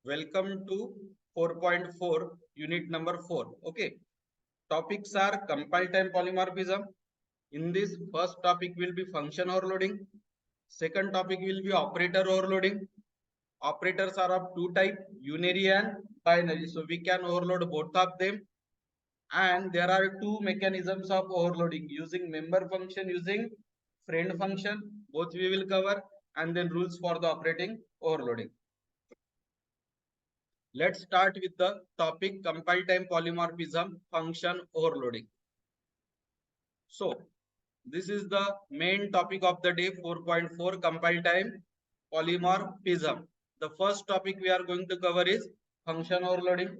Welcome to 4.4 unit number 4. Okay. Topics are compile time polymorphism. In this first topic will be function overloading. Second topic will be operator overloading. Operators are of two type, unary and binary. So we can overload both of them. And there are two mechanisms of overloading using member function, using friend function. Both we will cover, and then rules for the operating overloading. Let's start with the topic compile time polymorphism function overloading. So this is the main topic of the day, 4.4 compile time polymorphism. The first topic we are going to cover is function overloading.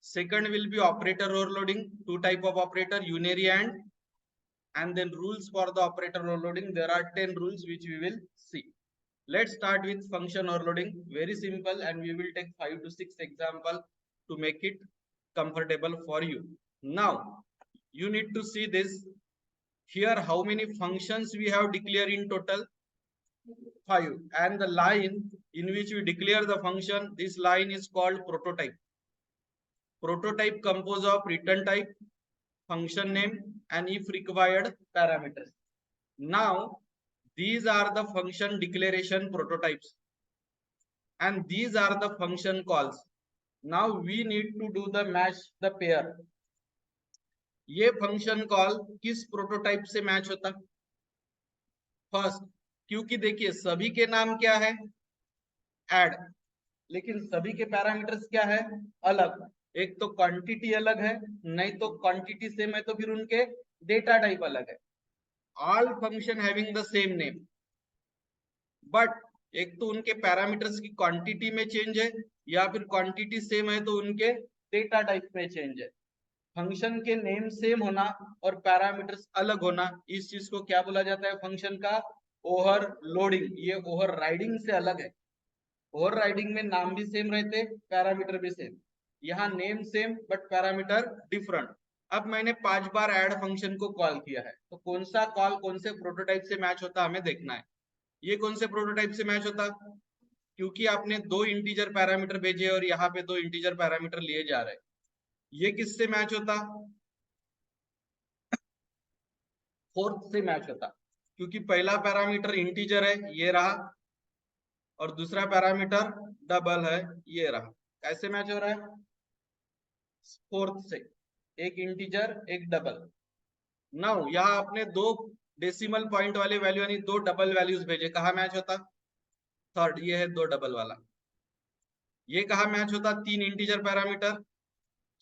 Second will be operator overloading, two type of operator, unary and then rules for the operator overloading. There are 10 rules which we will see. Let's start with function overloading. Very simple, and we will take 5 to 6 example to make it comfortable for you. Now you need to see this here, how many functions we have declared in total? 5, and the line in which we declare the function, this line is called prototype. Prototype composed of return type, function name, and if required parameters. Now these are the function declaration prototypes, and these are the function calls. Now we need to do the match the pair. ये function call किस prototype से match होता? First, क्योंकि देखिए सभी के नाम क्या है? Add, लेकिन सभी के पैरामीटर्स क्या है? अलग. एक तो क्वांटिटी अलग है, नहीं तो क्वांटिटी सेम है तो फिर उनके डेटा टाइप अलग है. All function having the same name, but एक तो उनके पैरामीटर्स की क्वांटिटी में चेंज है, या फिर क्वांटिटी सेम है तो उनके डेटा टाइप में चेंज है. फंक्शन के नेम सेम होना और पैरामीटर्स अलग होना, इस चीज को क्या बोला जाता है? फंक्शन का ओवरलोडिंग. ये ओवर राइडिंग से अलग है. ओवर राइडिंग में नाम भी सेम रहते, पैरामीटर भी सेम. यहाँ name same but parameter different. अब मैंने 5 बार ऐड फंक्शन को कॉल किया है, तो कौन सा कॉल कौन से प्रोटोटाइप से मैच होता हमें देखना है. ये कौन से प्रोटोटाइप से मैच होता? क्योंकि आपने 2 इंटीजर पैरामीटर भेजे और यहाँ पे 2 इंटीजर पैरामीटर लिए जा रहे हैं. ये किससे मैच होता? फोर्थ से मैच होता, क्योंकि पहला पैरामीटर इंटीजर है, ये रहा, और दूसरा पैरामीटर डबल है, ये रहा. कैसे मैच हो रहा है? फोर्थ से, एक इंटीजर एक डबल. नाउ यहाँ आपने 2 डेसिमल पॉइंट वाले वैल्यू यानी 2 डबल वैल्यूज भेजे, कहा मैच होता? थर्ड, ये है 2 डबल वाला. ये कहा मैच होता? 3 integer parameter.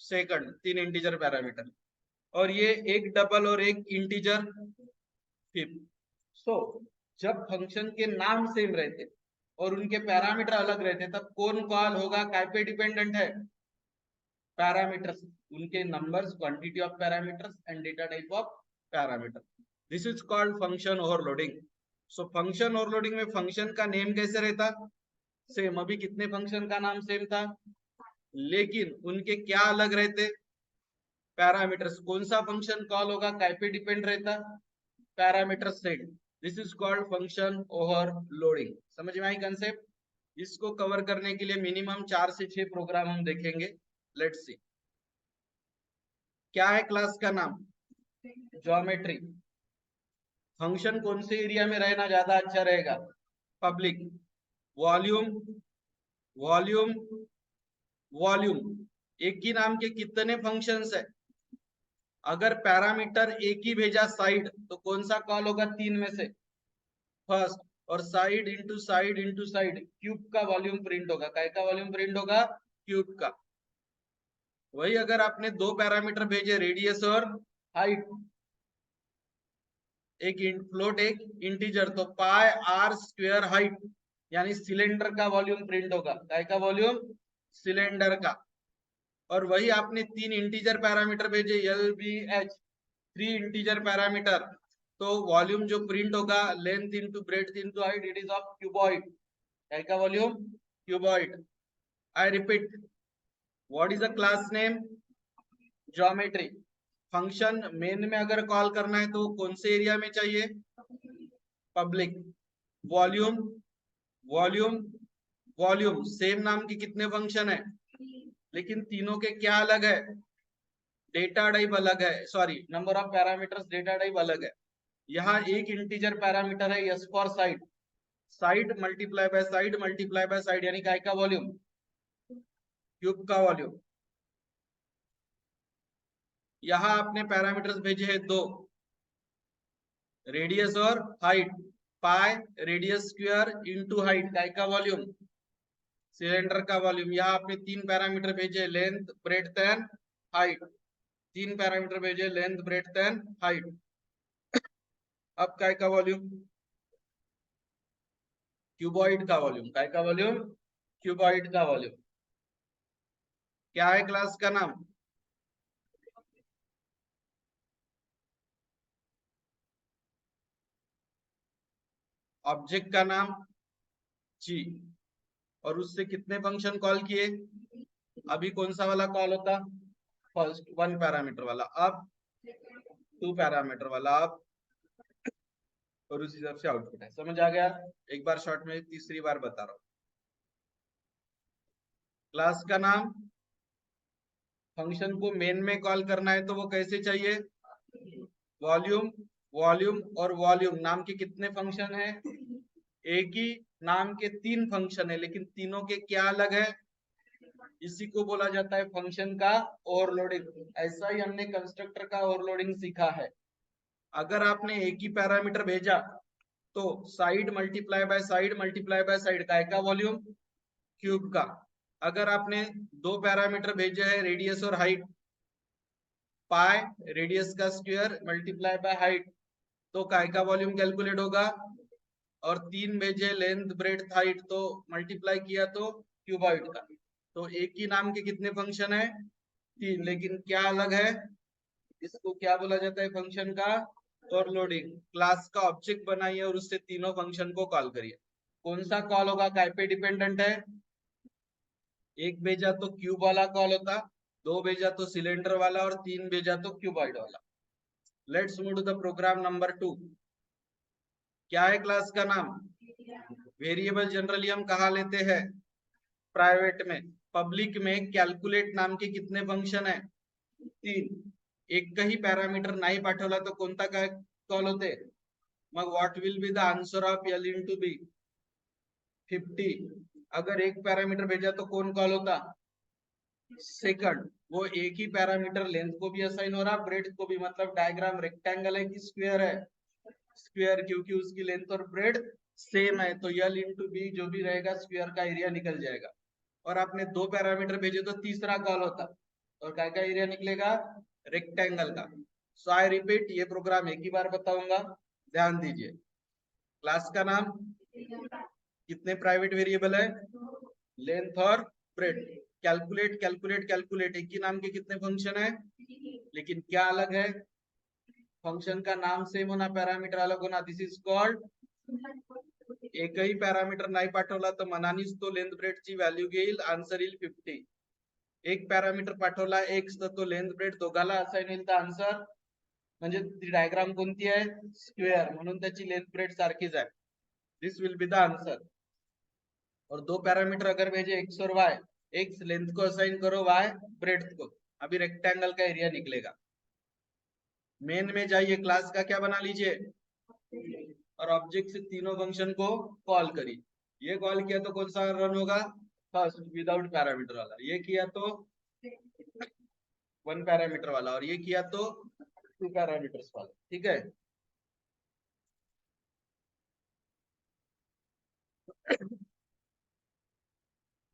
Second, 3 integer parameter, और ये एक डबल और एक इंटीजर फिफ्थ. सो जब फंक्शन के नाम सेम रहते और उनके पैरामीटर अलग रहते, तब कौन कॉल होगा? काय पे डिपेंडेंट है? पैरामीटर्स, उनके numbers, quantity of parameters end data type of parameter. This is called function overloading. So function overloading में फंक्शन का नेम कैसे रहता? सेम. अभी कितने फंक्शन का नाम सेम था, लेकिन उनके क्या अलग रहते? पैरामीटर्स. कौन सा फंक्शन कॉल होगा, काय पे डिपेंड रहता? Parameter set. This is called function overloading. समझ में आई कंसेप्ट? इसको कवर करने के लिए मिनिमम 4 से 6 प्रोग्राम हम देखेंगे. Let's see. क्या है क्लास का नाम? ज्योमेट्री. फंक्शन कौन से एरिया में रहना ज्यादा अच्छा रहेगा? पब्लिक. Volume, volume, volume. एक ही नाम के कितने फंक्शंस है? अगर पैरामीटर एक ही भेजा साइड, तो कौन सा कॉल होगा 3 में से? फर्स्ट. और side into side into side, cube का वॉल्यूम प्रिंट होगा. काय का वॉल्यूम प्रिंट होगा? क्यूब का. वही अगर आपने 2 पैरामीटर भेजे, रेडियस और हाइट, एक फ्लोट एक इंटीजर, तो पाई आर स्क्वायर हाइट यानी सिलेंडर का वॉल्यूम प्रिंट होगा. काय का वॉल्यूम? सिलेंडर का. और वही आपने 3 इंटीजर पैरामीटर भेजे, एल बी एच, 3 इंटीजर पैरामीटर, तो वॉल्यूम जो प्रिंट होगा, length into breadth into height, it is of cuboid. काय का volume? Cuboid. I repeat, what is the class name? Geometry. Function main में अगर कॉल करना है तो कौन से एरिया में चाहिए? Public. Volume, volume, volume same नाम के कितने फंक्शन है, लेकिन तीनों के क्या अलग है, डेटा टाइप अलग है, sorry number of parameters data type अलग है। यहाँ एक इंटीजर पैरामीटर है yes for side, side multiply by side यानी काय का वॉल्यूम, क्यूब का वॉल्यूम। यहाँ आपने पैरामीटर्स भेजे हैं दो, रेडियस और हाइट, पाई रेडियस स्क्वायर इनटू हाइट काय का वॉल्यूम, सिलेंडर का वॉल्यूम। यहाँ आपने तीन पैरामीटर भेजे, लेंथ ब्रेड्थ एंड हाइट, तीन पैरामीटर भेजे, लेंथ ब्रेड्थ एंड हाइट। अब काय का वॉल्यूम, क्यूबॉइड का वॉल्यूम, काय का वॉल्यूम, क्यूबॉइड का वॉल्यूम। क्या है क्लास का नाम, ऑब्जेक्ट का नाम जी, और उससे कितने फंक्शन कॉल किए, अभी कौन सा वाला कॉल होता, फर्स्ट वन पैरामीटर वाला, अब टू पैरामीटर वाला, अब और उस हिसाब से आउटपुट है। समझ आ गया, एक बार शॉर्ट में तीसरी बार बता रहा हूँ। क्लास का नाम, फंक्शन को मेन में कॉल करना है तो वो कैसे चाहिए, वॉल्यूम, वॉल्यूम और वॉल्यूम नाम के कितने फंक्शन है, एक ही नाम के तीन फंक्शन है लेकिन तीनों के क्या अलग है, इसी को बोला जाता है फंक्शन का ओवरलोडिंग। ऐसा ही हमने कंस्ट्रक्टर का ओवरलोडिंग सीखा है। अगर आपने एक ही पैरामीटर भेजा तो साइड मल्टीप्लाई बाय साइड का का वॉल्यूम, क्यूब का। अगर आपने दो पैरामीटर भेजे हैं रेडियस और हाइट, पाई रेडियस का स्क्वायर मल्टीप्लाई बाय हाइट, तो काय का वॉल्यूम कैलकुलेट होगा, और तीन भेजे लेंथ ब्रेड्थ हाइट तो मल्टीप्लाई किया तो क्यूबॉइड का। तो एक ही नाम के कितने फंक्शन है, तीन, लेकिन क्या अलग है, इसको क्या बोला जाता है फंक्शन का ओवरलोडिंग। क्लास का ऑब्जेक्ट बनाइए और उससे तीनों फंक्शन को कॉल करिए। कौन सा कॉल होगा, काय पे डिपेंडेंट है, एक भेजा तो क्यूब वाला कॉल होता, दो भेजा तो सिलेंडर वाला, और तीन भेजा तो क्यूबॉइड वाला। Let's move to the program number 2। क्या है क्लास का नाम, वेरिएबल जनरली हम कहा लेते हैं, प्राइवेट में। पब्लिक में कैलकुलेट नाम के कितने फंक्शन है, तीन। एक ही पॅरामीटर नाही पाठवला तर कोणता काय कॉल होते, मग what will be the answer of L into B, 50। अगर एक पैरामीटर भेजा तो कौन कॉल होता, सेकंड। वो एक ही पैरामीटर लेंथ को भी असाइन हो रहा, ब्रेड्थ को भी, मतलब डायग्राम रेक्टेंगल है कि स्क्वायर है, स्क्वायर, क्योंकि उसकी लेंथ और ब्रेड्थ सेम है तो एल इंटू बी जो भी रहेगा स्क्वायर का एरिया निकल जाएगा। और आपने दो पैरामीटर भेजे तो तीसरा कॉल होता, और काय का एरिया निकलेगा, रेक्टेंगल का। सो आई रिपीट, ये प्रोग्राम एक ही बार बताऊंगा, ध्यान दीजिए। क्लास का नाम, कितने प्राइवेट वेरिएबल है, लेंथ और ब्रेड्थ। कैलकुलेट कैलकुलेट कैलकुलेट एक ही नाम के कितने फंक्शन है, लेकिन क्या अलग है, फंक्शन का नाम सेम होना, पैरामीटर अलग होना, दिस इज कॉल्ड। एकही पॅरामीटर नाही पाठवला तर मनानेच तो लेंथ ब्रेड ची व्हॅल्यू घेईल, आन्सर येईल 50। एक पॅरामीटर पाठवला एक्स तर तो लेंथ ब्रेड दोघाला असाइन येईल तर आन्सर, म्हणजे ती डायग्राम कोणती आहे, स्क्वेअर, म्हणून त्याची लेंथ ब्रेड सारखीच आहे, दिस विल बी द आंसर। और दो पैरामीटर अगर भेजे एक्स और वाई, एक्स लेंथ को असाइन करो, वाई ब्रेड्थ को, अभी रेक्टेंगल का एरिया निकलेगा। मेन में जाइए, क्लास का क्या बना लीजिए, और ऑब्जेक्ट से तीनों फंक्शन को कॉल करिए। ये कॉल किया तो कौन सा रन होगा, फर्स्ट विदाउट पैरामीटर वाला, ये किया तो वन पैरामीटर वाला, और ये किया तो टू पैरामीटर्स वाला, ठीक है।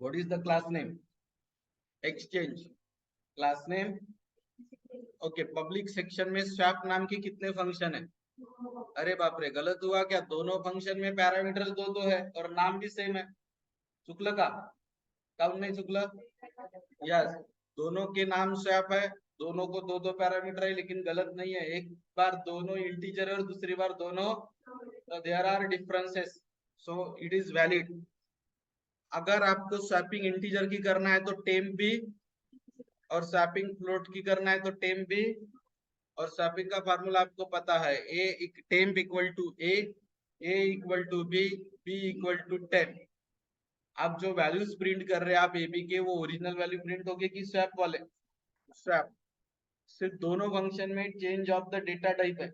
What is the class name, exchange, class name, okay. Public section में स्वैप नाम के कितने फंक्शन है, अरे बाप रे, गलत हुआ क्या, दोनों फंक्शन में पैरामीटर दो दो है और नाम भी सेम है, चुकलं का, काउन नहीं चुकलं, यस, दोनों के नाम स्वैप है, दोनों को दो दो पैरामीटर है, लेकिन गलत नहीं है, एक बार दोनों इंटीजर है और दूसरी बार दोनों, there are differences, so it is valid. अगर आपको स्वैपिंग इंटीजर की करना है तो टेम्प भी, और स्वैपिंग फ्लोट की करना है तो टेम्प भी। और स्वैपिंग का फार्मूला आपको पता है, A temp equal to A equal to B equal to temp. आप जो वैल्यूज प्रिंट कर रहे हैं आप एबी के, वो ओरिजिनल वैल्यू प्रिंट होगी कि स्वैप वाले? स्वैप। सिर्फ दोनों फंक्शन में change of the data type है,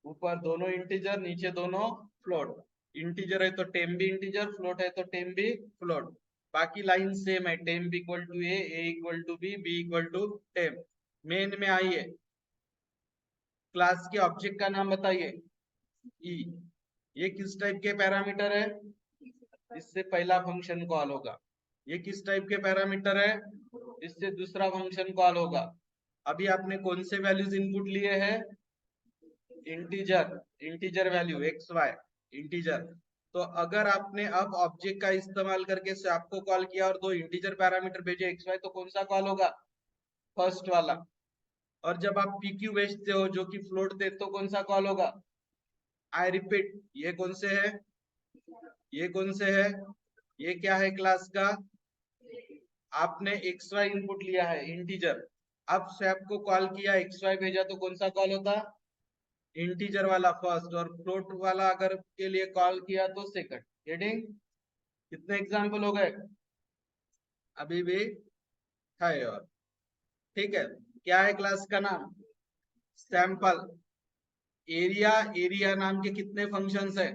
ऊपर दोनों इंटीजर, नीचे दोनों फ्लोट। इंटीजर है तो टेम भी इंटीजर, फ्लोट है तो टेम भी फ्लोट। बाकी लाइन सेम है, temp equal to A equal to B equal to temp. Main में आइए, क्लास के ऑब्जेक्ट का नाम बताइए। ई। ये किस टाइप के पैरामीटर है? इससे पहला फंक्शन कॉल होगा। ये किस टाइप के पैरामीटर है? इससे दूसरा फंक्शन कॉल होगा। अभी आपने कौन से वैल्यूज इनपुट लिए हैं? Integer, integer value x y, integer. तो अगर आपने अब ऑब्जेक्ट का इस्तेमाल करके स्वैप को कॉल किया और दो इंटीजर पैरामीटर भेजे एक्स वाई, तो कौन सा कॉल होगा? फर्स्ट वाला। और जब आप पीक्यू भेजते हो जो कि फ्लोट दे, तो कौन सा कॉल होगा? आई रिपीट, ये कौन से है? ये कौन से है? ये क्या है क्लास का? आपने एक्स वाई इनपुट लिया है इंटीजर, अब स्वैप को कॉल किया, एक्स वाई भेजा, तो कौन सा कॉल होता? इंटीजर वाला फर्स्ट, और फ्लोट वाला अगर के लिए कॉल किया तो सेकंड। गेटिंग? कितने एग्जाम्पल हो गए? अभी भी है। और ठीक है, क्या है क्लास का नाम? सैंपल। एरिया, एरिया नाम के कितने फंक्शंस है?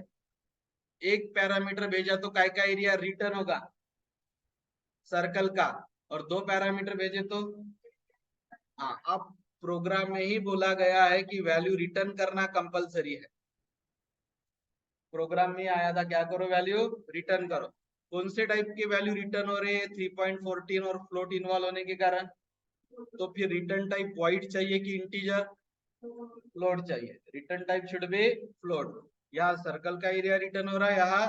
एक पैरामीटर भेजा तो काय का एरिया रिटर्न होगा? सर्कल का। और दो पैरामीटर भेजे तो? हाँ, अब प्रोग्राम में ही बोला गया है कि वैल्यू रिटर्न करना कंपलसरी है। प्रोग्राम में आया था क्या करो, वैल्यू रिटर्न करो। कौन से टाइप की वैल्यू रिटर्न हो रही है? 3.14 और फ्लोट इन्वॉल्व होने के कारण। तो फिर रिटर्न टाइप वॉइड चाहिए कि इंटीजर? फ्लोट चाहिए। Return type should be float. यहाँ सर्कल का एरिया रिटर्न हो रहा है, यहाँ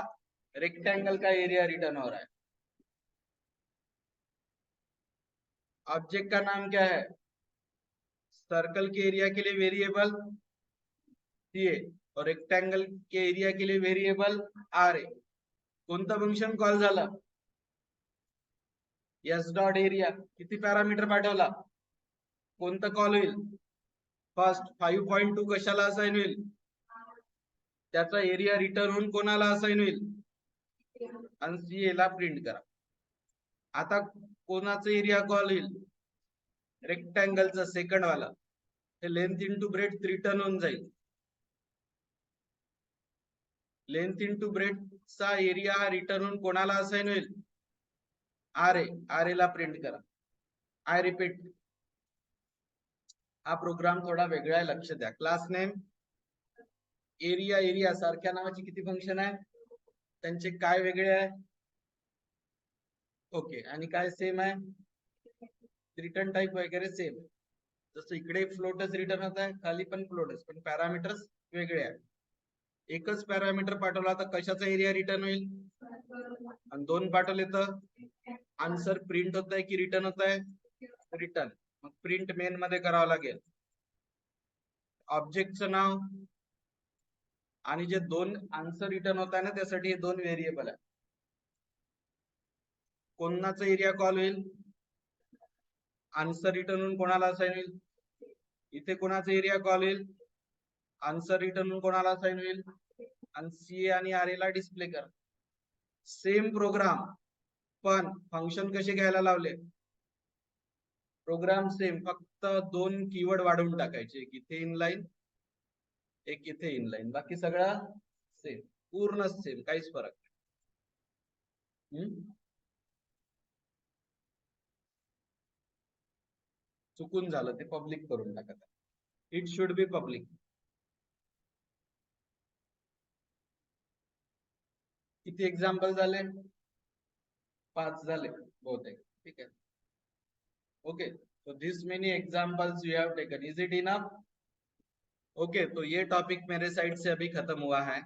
रेक्टेंगल का एरिया रिटर्न हो रहा है। ऑब्जेक्ट का नाम क्या है? सर्कल के एरिया के लिए वेरिएबल सी ए, और रेक्टेंगल के एरिया के लिए वेरिएबल आर ए। कोणता फंक्शन कॉल झाला? S dot area. किती पॅरामीटर पाठवला? कोणता कॉल होईल? फर्स्ट 5.2 कशाला असाइन होईल? त्याचा एरिया रिटर्न होऊन कोणाला असाइन होईल? आणि सी ला प्रिंट करा। आता कोणाचा एरिया कॉल होईल? रेक्टेंगलचा सेकंड वाला। हे लेंथ इंटू ब्रेथ रिटर्न होऊन जाईल। लेंथ इंटू ब्रेथ चा एरिया हा रिटर्न होऊन कोणाला असाइन होईल? आर ए, आर ए ला प्रिंट करा। आय रिपीट, हा प्रोग्राम थोडा वेगळा आहे, लक्ष द्या। क्लास नेम, एरिया, एरिया सारख्या नावाची किती फंक्शन आहे? त्यांचे काय वेगळे आहे? ओके, आणि काय सेम आहे? रिटर्न टाइप वगैरे सेम। जसं इकडे फ्लोटच रिटर्न होत आहे, खाली पण फ्लोटच, पण पॅरामीटर्स वेगळे आहे। एकच पॅरामीटर पाठवला तर कशाचा एरिया रिटर्न होईल? आणि दोन पाठवले तर आन्सर प्रिंट होत आहे की रिटर्न होत आहे? रिटर्न। मग प्रिंट मेन मध्ये करावं लागेल। ऑब्जेक्टचं नाव आणि जे दोन आन्सर रिटर्न होत आहे ना, त्यासाठी हे दोन व्हेरिएबल आहे। कोणाचा एरिया कॉल होईल? आन्सर रिटर्न होऊन कोणाला असाइन होईल? इथे कोणाचा एरिया कॉल होईल? आन्सर रिटर्न होऊन कोणाला असाइन होईल? आणि सी आणि आर ला डिस्प्ले कर। सेम प्रोग्राम, पण फंक्शन कसे घ्यायला लावले? प्रोग्राम सेम, फक्त दोन कीवर्ड वाढवून टाकायचे, एक इथे इनलाइन, एक इथे इनलाइन, बाकी सगळं सेम, पूर्ण सेम, काहीच फरक नाही। चुकून झालं ते पब्लिक करून टाका, इट शुड बी पब्लिक। किती एग्जाम्पल झाले? 5 झाले बहुतेक, ठीक आहे। Okay, so this many examples you have taken, is it enough? Okay, तो ये टॉपिक मेरे साइड से अभी खत्म हुआ है।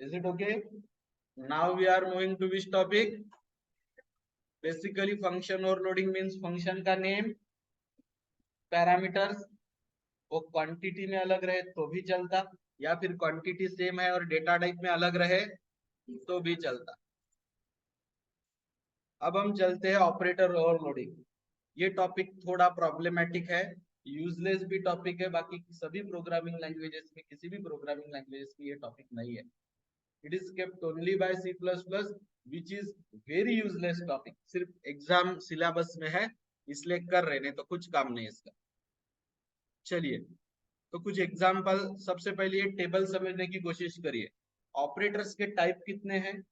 Is it okay? Now we are moving to which topic? Basically function overloading means function का नेम, पैरामीटर्स, वो quantity में अलग रहे तो भी चलता, या फिर क्वांटिटी सेम है और डेटा टाइप में अलग रहे तो भी चलता। अब हम चलते हैं ऑपरेटर ओवरलोडिंग। ये टॉपिक थोड़ा प्रॉब्लमेटिक है, यूजलेस भी टॉपिक है, बाकी सभी प्रोग्रामिंग लैंग्वेजेस में, किसी भी प्रोग्रामिंग लैंग्वेजेस में ये टॉपिक नहीं है. It is kept only by C++, which is very useless topic. सिर्फ एग्जाम सिलेबस में है इसलिए कर रहे, नहीं तो कुछ काम नहीं इसका. चलिए, तो कुछ एग्जाम्पल. सबसे पहले ये टेबल समझने की कोशिश करिए. ऑपरेटर्स के टाइप कितने हैं?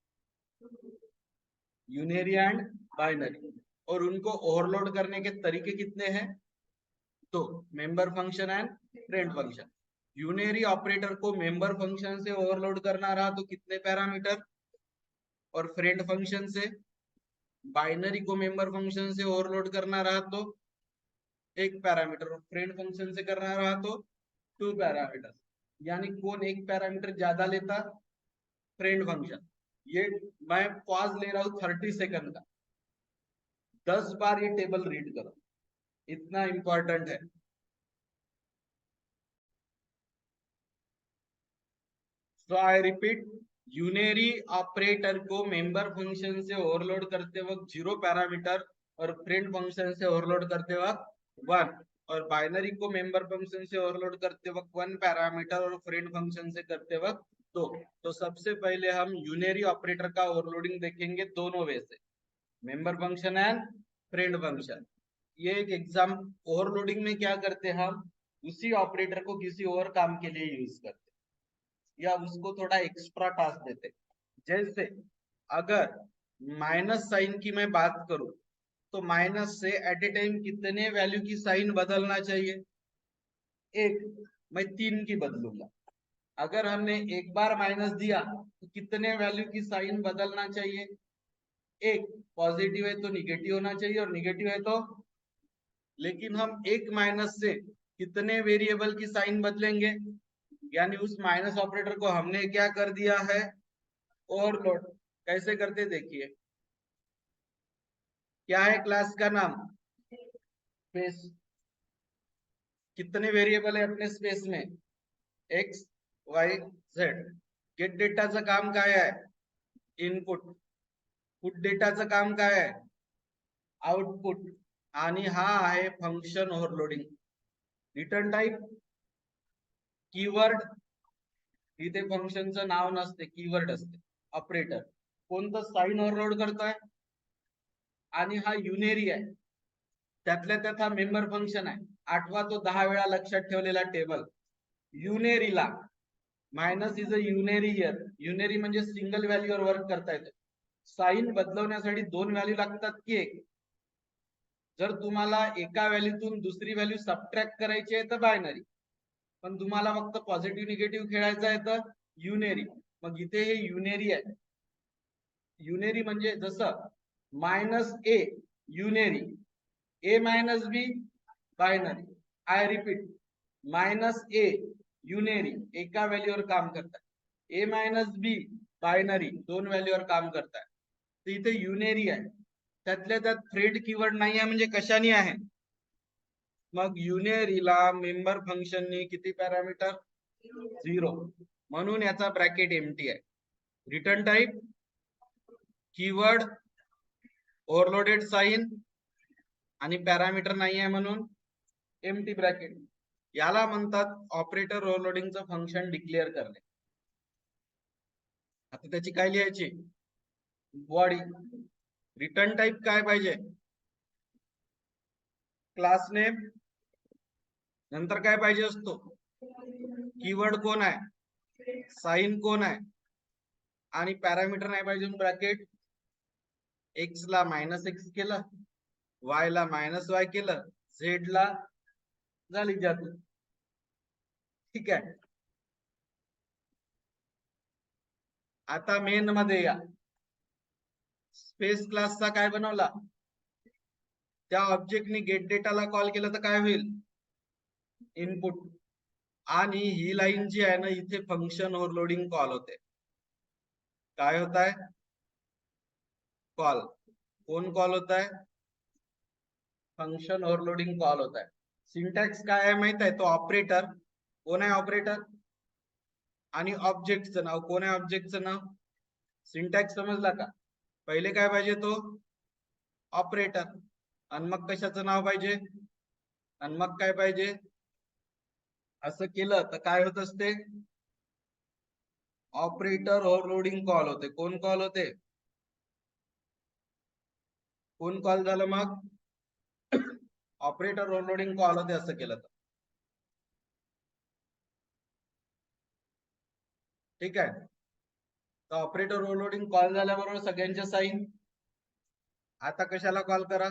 Unary and binary. और उनको ओवरलोड करने के तरीके कितने हैं? तो member function and friend function. Unary operator को मेंबर फंक्शन से ओवरलोड करना रहा तो कितने पैरामीटर, और फ्रेंड फंक्शन से बाइनरी को मेंबर फंक्शन से ओवरलोड करना रहा तो एक पैरामीटर, और फ्रेंड फंक्शन से करना रहा तो 2 पैरामीटर. यानी कौन एक पैरामीटर ज्यादा लेता? Friend function. ये मैं पॉज ले रहा हूँ 30 सेकंड का. 10 बार ये टेबल रीड करो, इतना इंपॉर्टेंट है. So I repeat, unary operator को मेंबर फंक्शन से ओवरलोड करते वक्त 0 पैरामीटर, और फ्रेंड फंक्शन से ओवरलोड करते वक्त 1, और बाइनरी को मेंबर फंक्शन से ओवरलोड करते वक्त 1 पैरामीटर और फ्रेंड फंक्शन से करते वक्त 2. तो सबसे पहले हम यूनरी ऑपरेटर का ओवरलोडिंग देखेंगे दोनों वे से, member function and friend function. ये एक एग्जाम. ओवरलोडिंग में क्या करते हैं हम? उसी ऑपरेटर को किसी और काम के लिए यूज करते या उसको थोड़ा एक्स्ट्रा टास्क देते. जैसे अगर माइनस साइन की मैं बात करूं, तो माइनस से एट ए टाइम कितने वैल्यू की साइन बदलना चाहिए? एक. मैं 3 की बदलूंगा. अगर हमने एक बार माइनस दिया तो कितने वैल्यू की साइन बदलना चाहिए? एक. पॉजिटिव है तो निगेटिव होना चाहिए, और निगेटिव है तो. लेकिन हम एक माइनस से कितने वेरिएबल की साइन बदलेंगे? यानी उस माइनस ऑपरेटर को हमने क्या कर दिया है? ओवरलोड. कैसे करते देखिए. क्या है क्लास का नाम? स्पेस. कितने वेरिएबल है अपने स्पेस में? X, y, z. गेट डेटाचं काम काय आहे? इनपुट. पुट डेटाचं काम काय आहे? आउटपुट. आणि हा आहे function overloading. Return type keyword. इथे फंक्शनचं नाव नसते, कीवर्ड असते. ऑपरेटर कोणतं? साइन ओव्हरलोड करताय. आणि हा युनेरी आहे, त्यातल्या त्यात हा मेंबर फंक्शन आहे. आठवा तो 10 वेळा लक्षात ठेवलेला टेबल. युनेरीला minus is a unary year. युनेरी म्हणजे सिंगल व्हॅल्यूवर वर्क करता येतं. साइन बदलवण्यासाठी 2 व्हॅल्यू लागतात की एक? जर तुम्हाला एका व्हॅल्यूतून दुसरी व्हॅल्यू सबट्रॅक्ट करायची आहे तर बायनरी, पण तुम्हाला फक्त पॉझिटिव्ह निगेटिव्ह खेळायचं आहे तर युनेरी. मग इथे हे युनेरी आहे. युनेरी म्हणजे जसं minus A unary, A minus B binary. I repeat, minus A unary एका व्हॅल्यूवर काम करतात, ए मायनस बी बायनरी 2 व्हॅल्यूवर काम करतात. तर इथे युनेरी आहे, त्यातल्या त्यात फ्रेंड कीवर्ड नाही आहे, म्हणजे कशाने आहे? मग युनेरीला मेंबर फंक्शननी किती पॅरामीटर? 0. म्हणून याचा ब्रॅकेट एम्प्टी आहे. Return type keyword, overloaded sign, आणि पॅरामीटर नाही आहे म्हणून एम्प्टी ब्रॅकेट. याला म्हणतात ऑपरेटर ओव्हरलोडिंगचं फंक्शन डिक्लेअर करणे. आता त्याची काय लिहायची? बॉडी. रिटर्न टाइप काय पाहिजे? Class name. नंतर काय पाहिजे असतो? कीवर्ड कोण आहे, साइन कोण आहे, आणि पॅरामीटर नाही पाहिजे ब्रॅकेट. एक्स ला मायनस एक्स केलं, वाय ला मायनस वाय केलं, झेड ला झाली जादू. ठीक आहे. आता मेन मध्ये या. स्पेस क्लासचा काय बनवला? त्या ऑब्जेक्टनी गेट डेटाला कॉल केलं तर काय होईल? इनपुट. आणि ही लाईन जी आहे ना, इथे फंक्शन ओव्हरलोडिंग कॉल होते. काय होत आहे? कॉल. कोण कॉल होत आहे? फंक्शन ओव्हरलोडिंग कॉल होत आहे. सिंटॅक्स काय आहे माहित आहे? तो ऑपरेटर. कोण आहे ऑपरेटर? आणि ऑब्जेक्टचं नाव. कोण आहे ऑब्जेक्टचं नाव? सिंटॅक्स समजला का? पहिले काय पाहिजे? तो ऑपरेटर. आणि मग कशाचं नाव पाहिजे? आणि मग काय पाहिजे, असं केलं तर काय होत असते, ऑपरेटर ओव्हरलोडिंग कॉल होते. कोण कॉल होते, कोण कॉल झालं मग, ऑपरेटर ओव्हरलोडिंग कॉल होते असं केलं तर. ठीक आहे, तर ऑपरेटर ओव्हरलोडिंग कॉल झाल्याबरोबर सगळ्यांच्या साईन. आता कशाला कॉल करा,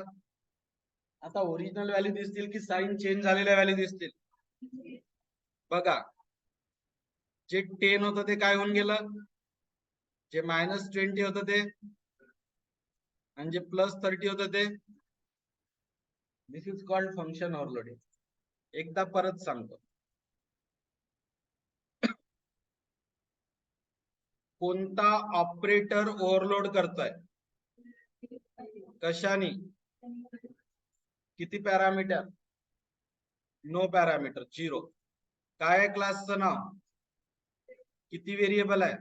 आता ओरिजिनल व्हॅल्यू दिसतील की साईन चेंज झालेल्या व्हॅल्यू दिसतील. बघा, जे 10 होतं ते काय होऊन गेलं, जे -20 होतं ते, आणि जे +30 होतं ते. दिस इज कॉल्ड फंक्शन ओव्हरलोडिंग. एकदा परत सांगतो, कोणता ऑपरेटर ओव्हरलोड करतोय, कशाने, किती पॅरामीटर, नो पॅरामीटर, 0. काय आहे क्लासचं नाव, किती व्हेरिएबल आहे,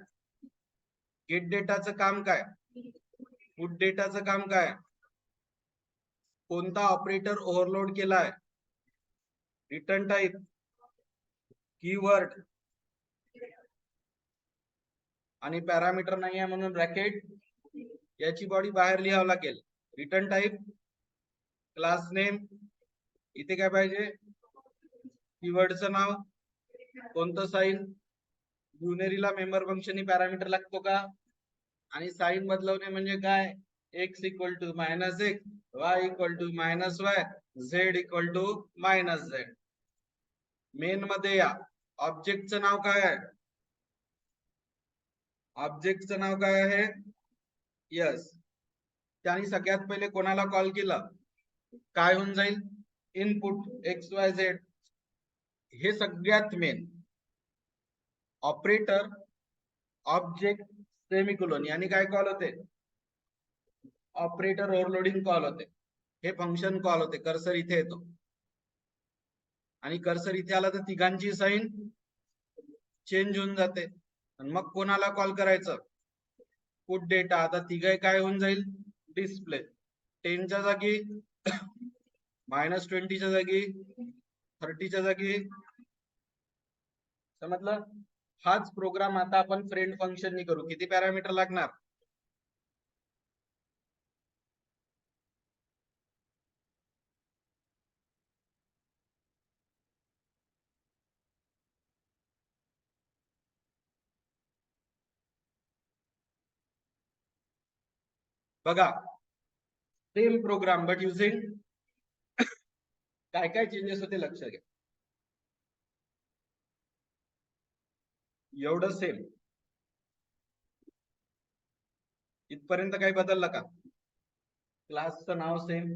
गेट डेटाचं काम काय, पुट डेटाचं काम काय, कोणता ऑपरेटर ओव्हरलोड केलाय, रिटर्न टाइप, कीवर्ड, आणि पॅरामीटर नाही आहे म्हणून ब्रॅकेट, याची बॉडी बाहेर लिहावं लागेल. रिटर्न टाइप, क्लास नेम, इथे काय पाहिजे, कीवर्डचं नाव, कोणतं साईन, युनरीला मेंबर फंक्शन पॅरामीटर लागतो का, आणि साईन बदलवणे म्हणजे काय, x equal to -x, y equal to -y, z equal to -z. Main मध्ये या, ऑब्जेक्टचं नाव काय आहे, ऑब्जेक्टचं नाव काय आहे, यस. त्याने सगळ्यात पहिले कोणाला कॉल केला, काय होऊन जाईल, इनपुट XYZ. हे सगळ्यात मेन ऑपरेटर, ऑब्जेक्ट, सेमिकोलॉन यानी काय कॉल होते, ऑपरेटर ओव्हरलोडिंग कॉल होते. हे फंक्शन कॉल होते. कर्सर इथे येतो, आणि कर्सर इथे आला तर तिघांची साईन चेंज होऊन जाते. आणि मग कोणाला कॉल करायचं, पुट डेटा. आता तिघे काय होऊन जाईल, डिस्प्ले. 10च्या जागी -20च्या जागी 30च्या जागी. समजलं. हाच प्रोग्राम आता आपण फ्रेंड फंक्शन करू. किती पॅरामीटर लागणार, बघा, सेम प्रोग्राम बट युझिंग काय काय चेंजेस होते लक्षात घ्या. एवढं सेम, इथपर्यंत काही बदललं का, क्लासचं नाव same,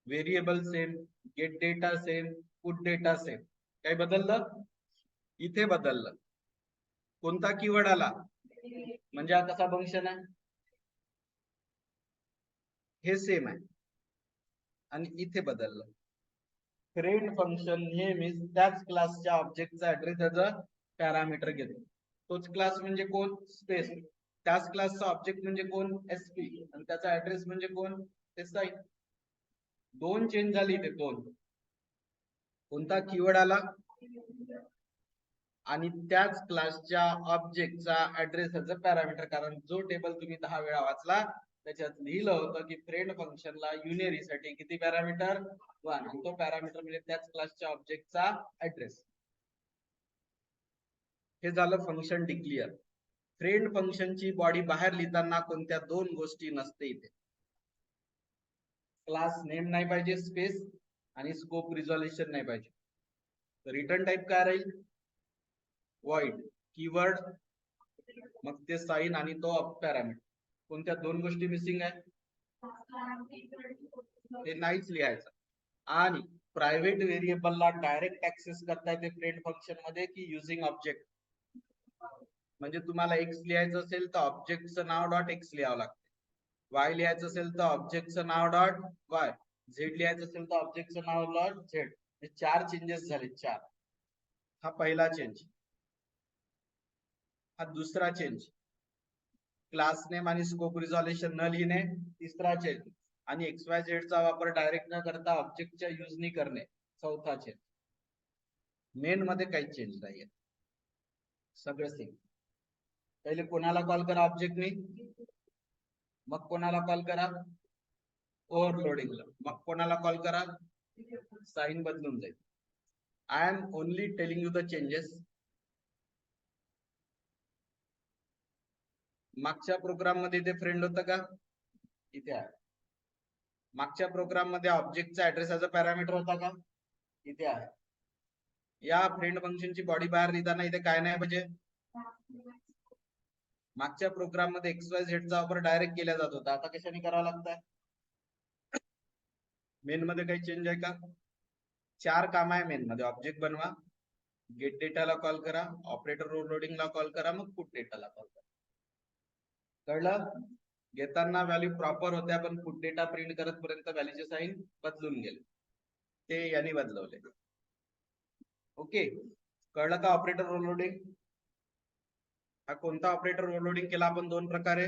variable same, get data same, put data same. काही बदललं, इथे बदललं. कोणता कीवर्ड आला, म्हणजे हा कसा फंक्शन आहे, हे सेम आहे, आणि इथे बदललं. फ्रेंड फंक्शन नेहमीच त्याच क्लासच्या ऑब्जेक्टचा ऍड्रेस त्याचं पॅरामीटर घेतो. तोच क्लास म्हणजे कोण, स्पेस. त्याच क्लासचा ऑब्जेक्ट म्हणजे कोण, SP, आणि त्याचा ऍड्रेस म्हणजे कोण, SI. दोन चेंज झाली इथे, दोन. कोणता कीवर्ड आला, आणि त्याच क्लासच्या ऑब्जेक्टचा ऍड्रेस त्याचं पॅरामीटर. कारण जो टेबल तुम्ही 10 वेळा वाचला त्याच्यात लिहिलं होतं की फ्रेंड फंक्शनला युनियरी साठी किती पॅरामीटर, 1. आणि तो पॅरामीटर म्हणजे त्याच क्लासच्या ऑब्जेक्टचा ऍड्रेस. हे झालं फंक्शन डिक्लिअर. फ्रेंड फंक्शनची बॉडी बाहेर लिहिताना कोणत्या दोन गोष्टी नसते इथे, क्लास नेम नाही पाहिजे, स्पेस, आणि स्कोप रिझोल्युशन नाही पाहिजे. रिटर्न टाइप काय राहील, void, कीवर्ड, मग ते साइन आणि तो पॅरामीटर. कोणत्या दोन गोष्टी मिसिंग आहे, ते नाहीच लिहायचं. आणि प्रायव्हेट व्हेरिएबलला डायरेक्ट ऍक्सेस करता येते फ्रेंड फंक्शन मध्ये की युजिंग ऑब्जेक्ट. म्हणजे तुम्हाला x लिहायचं असेल तर ऑब्जेक्टचं नाव डॉट x लिहावं लागतं, y लिहायचं असेल तर ऑब्जेक्टचं नाव डॉट y, z लिहायचं असेल तर ऑब्जेक्टचं नाव डॉट z. हे 4 चेंजेस झाले, 4. हा पहिला चेंज. हा दुसरा चेंज, क्लास नेम आणि स्कोप रिझोल्युशन न लिहिणे. तिसरा चेंज, आणि XYZ चा वापर डायरेक्ट न करता ऑब्जेक्टच्या युजनी करणे. चौथा चेंज. मेन मध्ये काही चेंज नाहीये, सगळं सेम. पहिले कोणाला कॉल करा ऑब्जेक्टने, मग कोणाला कॉल करा ओव्हरलोडिंगला, मग कोणाला कॉल करा, साइन बदलून जाईल. I am only telling you the changes. मागच्या प्रोग्राम मध्ये इथे फ्रेंड होतं का, इथे आहे. मागच्या प्रोग्राम मध्ये ऑब्जेक्टचा ऍड्रेस पॅरामीटर होता का, इथे आहे. या फ्रेंड फंक्शनची बॉडी बाहेर लिहिताना इथे काय नाही म्हणजे मागच्या प्रोग्राम मध्ये XYZ चा वापर डायरेक्ट केला जात होता, आता कशाने करावा लागतंय. मेन मध्ये काही चेंज आहे का, 4 काम आहे मेन मध्ये. ऑब्जेक्ट बनवा, गेट डेटाला कॉल करा, ऑपरेटर ओव्हरलोडिंगला कॉल करा, मग पुट डेटाला कॉल करा. कळलं. घेताना व्हॅल्यू प्रॉपर होत्या, पण पुट डेटा प्रिंट करत पर्यंत व्हॅल्यूचे साइन बदलून गेले, ते यांनी बदलवले. ओके, कळलं का. ऑपरेटर ओव्हरलोडिंग हा कोणता ऑपरेटर ओव्हरलोडिंग केला आपण, 2 प्रकारे.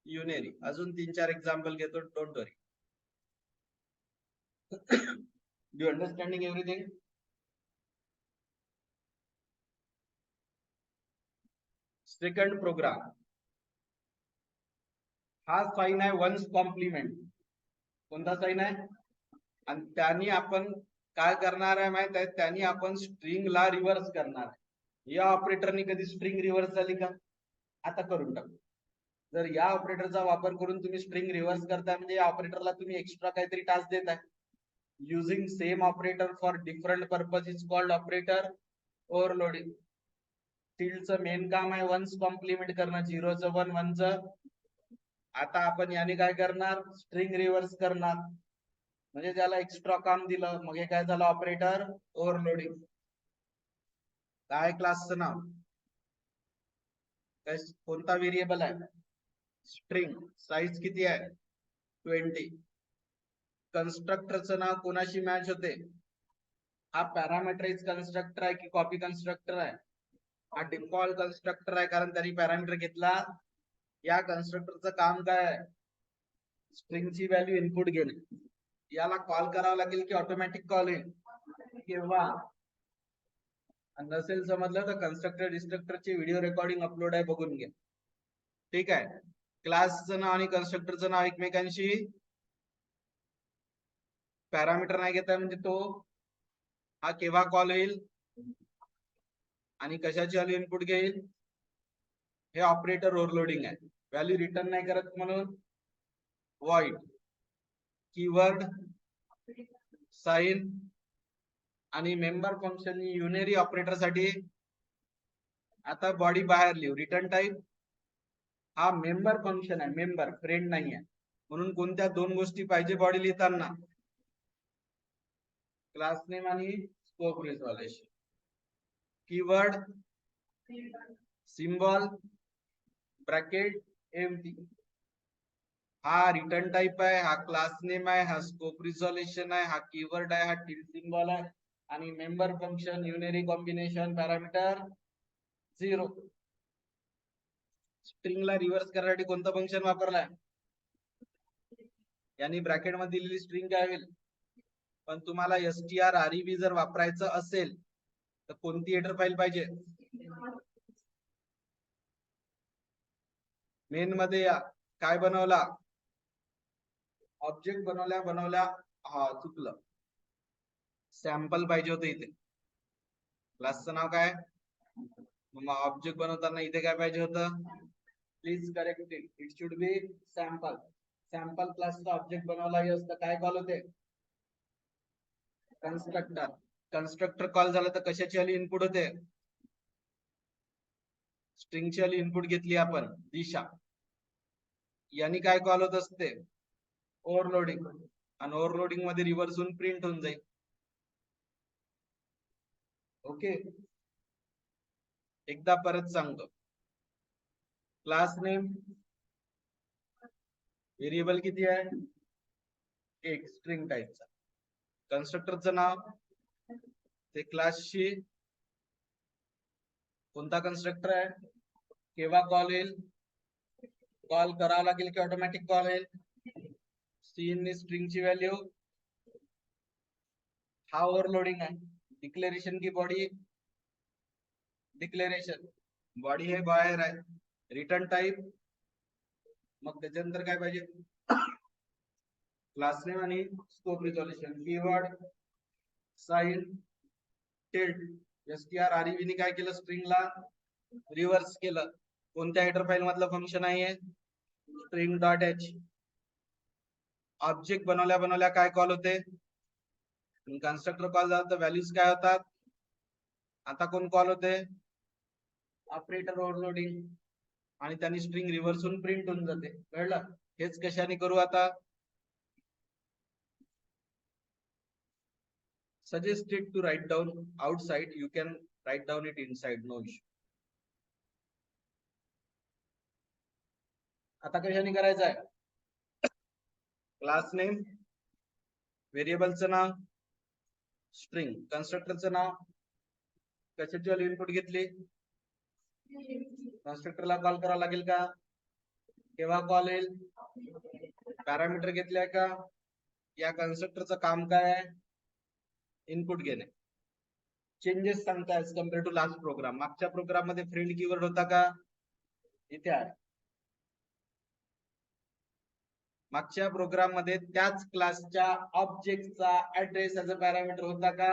युनेरी. अजून 3-4 एक्झाम्पल घेतो, don't worry. Do understanding everything. Second program हा साइन आहे वन्स कॉम्प्लिमेंट. कोणता साइन आहे, आणि त्यांनी आपण काय करणार आहे माहित आहे, त्यांनी आपण स्ट्रिंगला रिव्हर्स करणार आहे. या ऑपरेटरनी कधी स्ट्रिंग रिव्हर्स झाली का, आता करून टाकू. जर या ऑपरेटरचा वापर करून तुम्ही स्ट्रिंग रिव्हर्स करताय म्हणजे या ऑपरेटरला तुम्ही एक्स्ट्रा काहीतरी टास्क देताय. Using same operator for different purpose is called operator overloading. टिल्डचं मेन काम आहे वन्स कॉम्प्लिमेंट करणं, 0चं 1 1चं. आता आपण याने काय करणार, स्ट्रिंग रिव्हर्स करणार, म्हणजे त्याला एक्स्ट्रा काम दिलं. मग हे काय झालं, ऑपरेटर ओव्हरलोडिंग. काय क्लासचं नाव, कोणता व्हेरिएबल आहे, स्ट्रिंग. साईज किती आहे, 20. कन्स्ट्रक्टरचं नाव कोणाशी मॅच होते, हा पॅरामीटराइज कन्स्ट्रक्टर आहे की कॉपी कन्स्ट्रक्टर आहे, हा डिफॉल्ट कन्स्ट्रक्टर आहे, कारण त्यांनी पॅरामीटर घेतला. या कन्स्ट्रक्टरचं काम काय आहे, स्ट्रिंगची व्हॅल्यू इनपुट घेणे. याला कॉल करावं लागेल की ऑटोमॅटिक कॉल येईल, किंवा नसेल समजलं तर कन्स्ट्रक्टर डिस्ट्रक्टरची व्हिडिओ रेकॉर्डिंग अपलोड आहे, बघून घ्या. ठीक आहे. क्लासचं नाव आणि कन्स्ट्रक्टरचं नाव एकमेकांशी पॅरामीटर नाही घेताय म्हणजे तो हा केव्हा कॉल होईल आणि कशाची व्हॅल्यू इनपुट घेईल, हे ऑपरेटर ओव्हरलोडिंग आहे. व्हॅल्यू रिटर्न नाही करत म्हणून void. कीवर्ड साइन आणि मेंबर फंक्शन युनेरी ऑपरेटर साठी आता बॉडी बाहेर लिहू. रिटर्न टाइप हा मेंबर फंक्शन आहे, मेंबर फ्रेंड नाही आहे, म्हणून कोणत्या 2 गोष्टी पाहिजे बॉडी लिहिताना, क्लास नेम आणि scope resolution. Keyword symbol bracket empty. हा रिटर्न टाइप आहे, हा क्लास नेम आहे, हा स्कोप रिझॉल्युशन आहे, हा कीवर्ड आहे, हा टिल्ड सिम्बॉल आहे, आणि member function unary combination parameter 0. स्ट्रिंगला रिव्हर्स करण्यासाठी कोणतं फंक्शन वापरलाय, यांनी ब्रॅकेट मध्ये दिलेली स्ट्रिंग काय होईल. पण तुम्हाला strrev जर वापरायचं असेल तर कोणती हेडर फाईल पाहिजे, मेन मध्ये या. काय बनवला, ऑब्जेक्ट बनवल्या हा चुकलं, सॅम्पल पाहिजे होतं इथे. क्लासचं नाव काय, मग ऑब्जेक्ट बनवताना इथे काय पाहिजे होतं, please correct it, it should be sample. Sample क्लासचा ऑब्जेक्ट बनवला असतं काय कॉल होते, कन्स्ट्रक्टर. कन्स्ट्रक्टर कॉल झालं तर कशाची व्हॅल्यू इनपुट होते, स्ट्रिंगची व्हॅल्यू इनपुट घेतली आपण, दिशा. यांनी काय कॉल होत असते, ओव्हरलोडिंग, आणि ओव्हरलोडिंग मध्ये रिव्हर्स होऊन प्रिंट होऊन जाईल. ओके, एकदा परत सांगतो. क्लास नेम व्हेरिएबल किती आहे, एक स्ट्रिंग टाइपचा. कन्स्ट्रक्टरचं नाव ते क्लासशी कोणता कन्स्ट्रक्टर आहे, केव्हा कॉल येईल, कॉल करावं लागेल की ऑटोमॅटिक कॉल येईल. सीन स्ट्रिंगची व्हॅल्यू हा ओव्हरलोडिंग आहे. डिक्लेरेशन की बॉडी, डिक्लेरेशन बॉडी हे बाहेर आहे. रिटर्न टाईप, मग त्याच्यानंतर काय पाहिजे, क्लास नेम आणि scope resolution, keyword sign tilde strrev ने काय केलं, स्ट्रिंगला रिव्हर्स केलं. कोणत्या हेडर फाईल मधलं फंक्शन आहे, स्ट्रिंग डॉट एच. ऑब्जेक्ट बनवल्या काय कॉल होते, कन्स्ट्रक्टर कॉल झालं तर व्हॅल्यूज काय होतात. आता कोण कॉल होते, ऑपरेटर ओव्हरलोडिंग, आणि त्यांनी स्ट्रिंग रिव्हर्स होऊन प्रिंट होऊन जाते. कळलं. हेच कशाने करू आता, suggested to write down outside, you can write down it inside, no issue. आता कशाने करायचं आहे, क्लास नेम, व्हेरिएबलचं नाव, स्ट्रिंग, कन्स्ट्रक्टरचं नाव, कशाची व्हॅल्यू इनपुट घेतली, कन्स्ट्रक्टरला कॉल करावं लागेल का, केव्हा कॉल येईल, पॅरामीटर घेतल्या का, या कन्स्ट्रक्टरचं काम काय आहे, इनपुट घेणे. चेंजेस सांगता as compare to last program. मागच्या प्रोग्राम मध्ये फ्रेंड कीवर्ड होता का, इथे आहे. मागच्या प्रोग्राम मध्ये त्याच क्लासच्या ऑब्जेक्टचा ऍड्रेस एज अ पॅरामीटर होता का,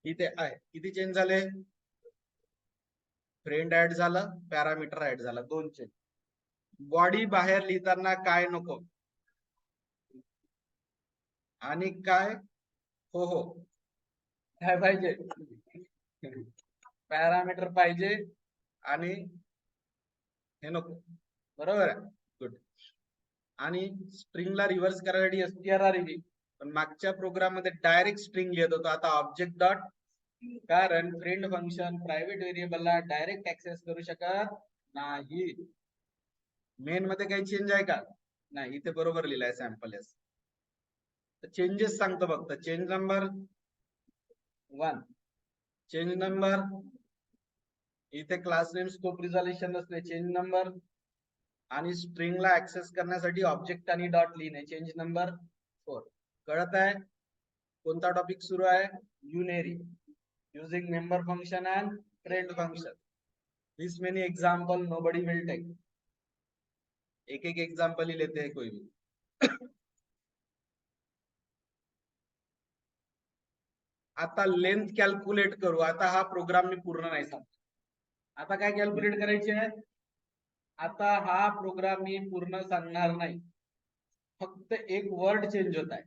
इथे आहे. किती चेंज झाले, फ्रेंड ऍड झालं, पॅरामीटर ऍड झाला, 2 चेंज. बॉडी बाहेर लिहिताना काय नको, आणि काय, हो हो काय पाहिजे, पॅरामीटर पाहिजे, आणि हे नको, बरोबर आहे, गुड. आणि स्ट्रिंगला रिव्हर्स करायसाठी strrev, पण मागच्या प्रोग्राम मध्ये डायरेक्ट स्ट्रिंग लिहित होतो. आता ऑब्जेक्ट डॉट, कारण फ्रेंड फंक्शन प्रायव्हेट व्हेरिएबलला डायरेक्ट ऍक्सेस करू शकत नाही. मेन मध्ये काही चेंज आहे का, नाही. इथे बरोबर लिहिलाय सॅम्पल एस. चेंजेस सांगतो फक्त, चेंज नंबर 1, चेंज नंबर, इथे क्लास नेम स्कोप रिझोल्युशन नसते, चेंज नंबर, आणि स्ट्रिंगला ऍक्सेस करण्यासाठी ऑब्जेक्ट आणि डॉट लिहिणे, चेंज नंबर 4. कळत आहे. कोणता टॉपिक सुरू आहे, unary, using member function and friend function. This many example nobody will take. एक एक एग्जाम्पल ही लेते हैं कोई भी. आता लेंथ कॅल्क्युलेट करू. आता हा प्रोग्राम मी पूर्ण नाही सांगतो. आता काय कॅल्क्युलेट करायचे आहे, आता हा प्रोग्राम मी पूर्ण सांगणार नाही, फक्त एक वर्ड चेंज होत आहे.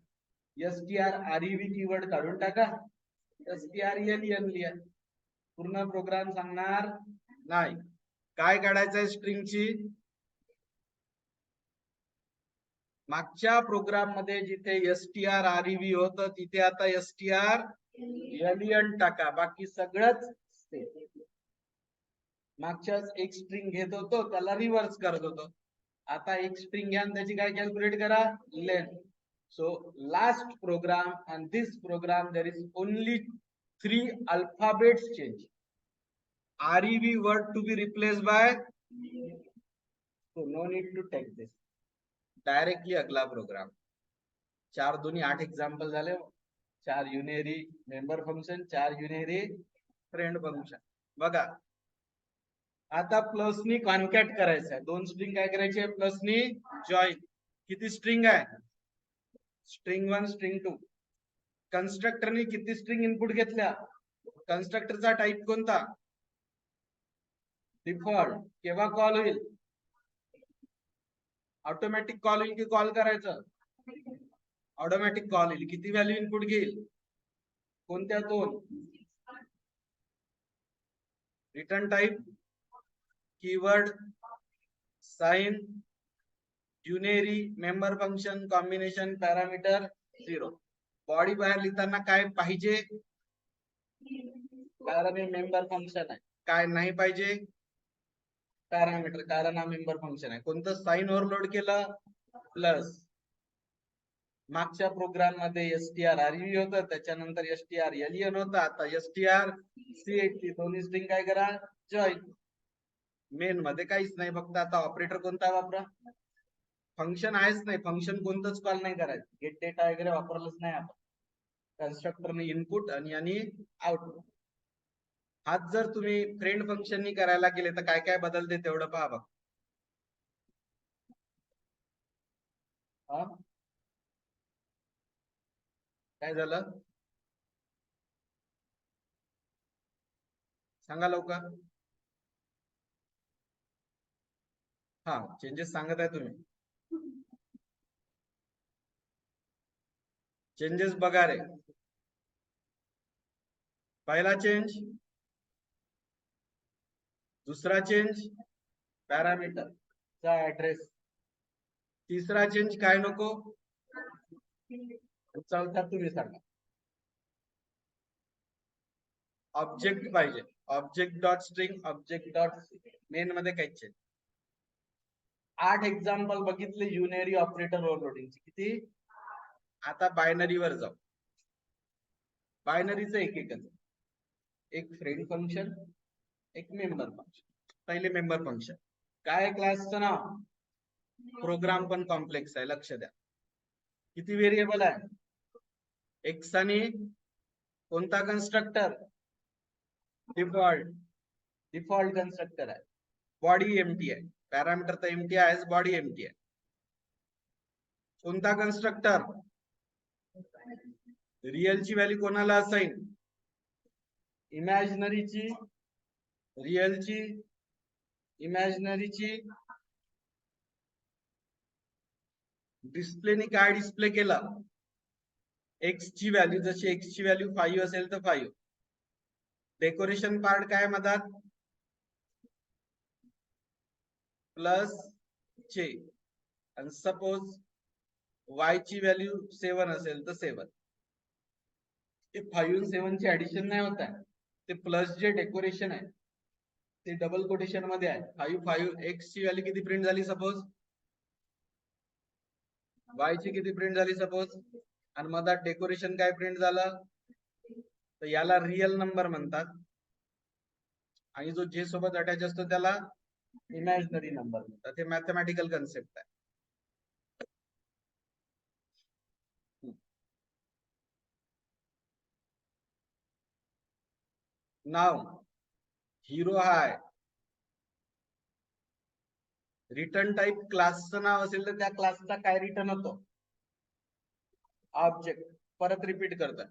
strrev कीवर्ड काढून टाका, strlen लिहा. पूर्ण प्रोग्राम सांगणार नाही. काय काढायचंय, स्ट्रिंगची, मागच्या प्रोग्राम मध्ये जिथे strrev होतं तिथे आता strlen टाका, बाकी सगळंच मागच्याच एक स्ट्रिंग घेत होतो, त्याला रिव्हर्स करत होतो. आता एक स्ट्रिंग घ्या आणि त्याची काय कॅल्क्युलेट करा, length. So last program and this program there is only 3 alphabets change. rev word to be replaced by, so no need to take this. Directly अगला प्रोग्राम. 4 2 8 एग्जाम्पल झाले. 4 युनेरी मेंबर फंक्शन, 4 युनेरी फ्रेंड फंक्शन. बघा आता प्लसनी concat करायचं आहे. 2 string काय करायचे, प्लसनी join. किती string आहे, स्ट्रिंग 1 स्ट्रिंग 2. कन्स्ट्रक्टरने किती स्ट्रिंग इनपुट घेतल्या, कन्स्ट्रक्टरचा टाइप कोणता, डिफॉल्ट. केव्हा कॉल होईल, ऑटोमॅटिक कॉल होईल की कॉल करायचं, ऑटोमॅटिक कॉल होईल. किती व्हॅल्यू इनपुट घेईल, कोणत्या 2. Return type, keyword sign, unary member function, combination, parameter 0. Body बाहेर लिहिताना काय पाहिजे, कारण हे मेंबर फंक्शन आहे. काय नाही पाहिजे, पॅरामीटर, कारण हा मेंबर फंक्शन आहे. कोणतं, साइन ओव्हरलोड केलं, प्लस. मागच्या प्रोग्राम मध्ये strrev होतं, त्याच्यानंतर strlen होतं, आता strcat. दोन्ही स्ट्रिंग काय करा, जॉईन. मेन मध्ये काहीच नाही, फक्त आता ऑपरेटर कोणता वापरा, फंक्शन आहेच नाही, फंक्शन कोणतंच कॉल नाही करायचं, गेट डेटा वगैरे वापरलंच नाही आपण. कन्स्ट्रक्टरने इनपुट आणि आउटपुट. हाच जर तुम्ही फ्रेंड फंक्शननी करायला गेले तर काय काय बदलते तेवढं पहा बघ. काय झालं सांगा लवकर. हा चेंजेस सांगत आहे तुम्ही. चेंजेस बघा रे. पहिला चेंज, दुसरा चेंज पॅरामीटर चा ऍड्रेस, तिसरा चेंज काय नको, चौथा तुम्ही सांगा. ऑब्जेक्ट पाहिजे, object dot string, object dot main मध्ये काही चेंज. 8 एक्झाम्पल बघितले युनरी ऑपरेटर ओव्हरलोडिंगचे. किती? आता बायनरी वर जाऊ. बायनरीचं एकच, एक फ्रेंड फंक्शन, एक मेंबर फंक्शन. पहिले मेंबर फंक्शन काय, क्लासचं नाव, प्रोग्राम पण कॉम्प्लेक्स आहे, लक्ष द्या. किती व्हेरिएबल आहे, एक्स आणि कोणता कन्स्ट्रक्टर, डिफॉल्ट, डिफॉल्ट कन्स्ट्रक्टर आहे. बॉडी एम्प्टी आहे, पॅरामीटर तर एम्प्टी आहे, बॉडी एम्प्टी आहे. कोणता कन्स्ट्रक्टर, रिअलची व्हॅल्यू कोणाला असाइन, इमॅजिनरीची, रिअलची, इमॅजिनरीची. डिस्प्लेने काय डिस्प्ले केला, एक्स ची व्हॅल्यू, जशी एक्स ची व्हॅल्यू 5 असेल तर 5. डेकोरेशन पार्ट काय मधात, प्लस चे, आणि सपोज y ची व्हॅल्यू 7 असेल तर 7. ते 5 आणि 7 ची ऍडिशन नाही होत आहे, ते प्लस जे डेकोरेशन आहे ते डबल कोटेशन मध्ये आहे. 5 5 एक्स ची व्हॅल्यू किती प्रिंट झाली सपोज, y ची किती प्रिंट झाली सपोज, आणि मधात डेकोरेशन काय प्रिंट झालं, तर याला रिअल नंबर म्हणतात. आणि जो जे सोबत अटॅच असतो त्याला इमॅजिनरी नंबर म्हणतात. हे मॅथमॅटिकल कन्सेप्ट आहे. नाव हिरो हाय, रिटर्न टाइप क्लासचं नाव असेल तर त्या क्लासचा काय रिटर्न होतो, ऑब्जेक्ट. परत रिपीट करतात,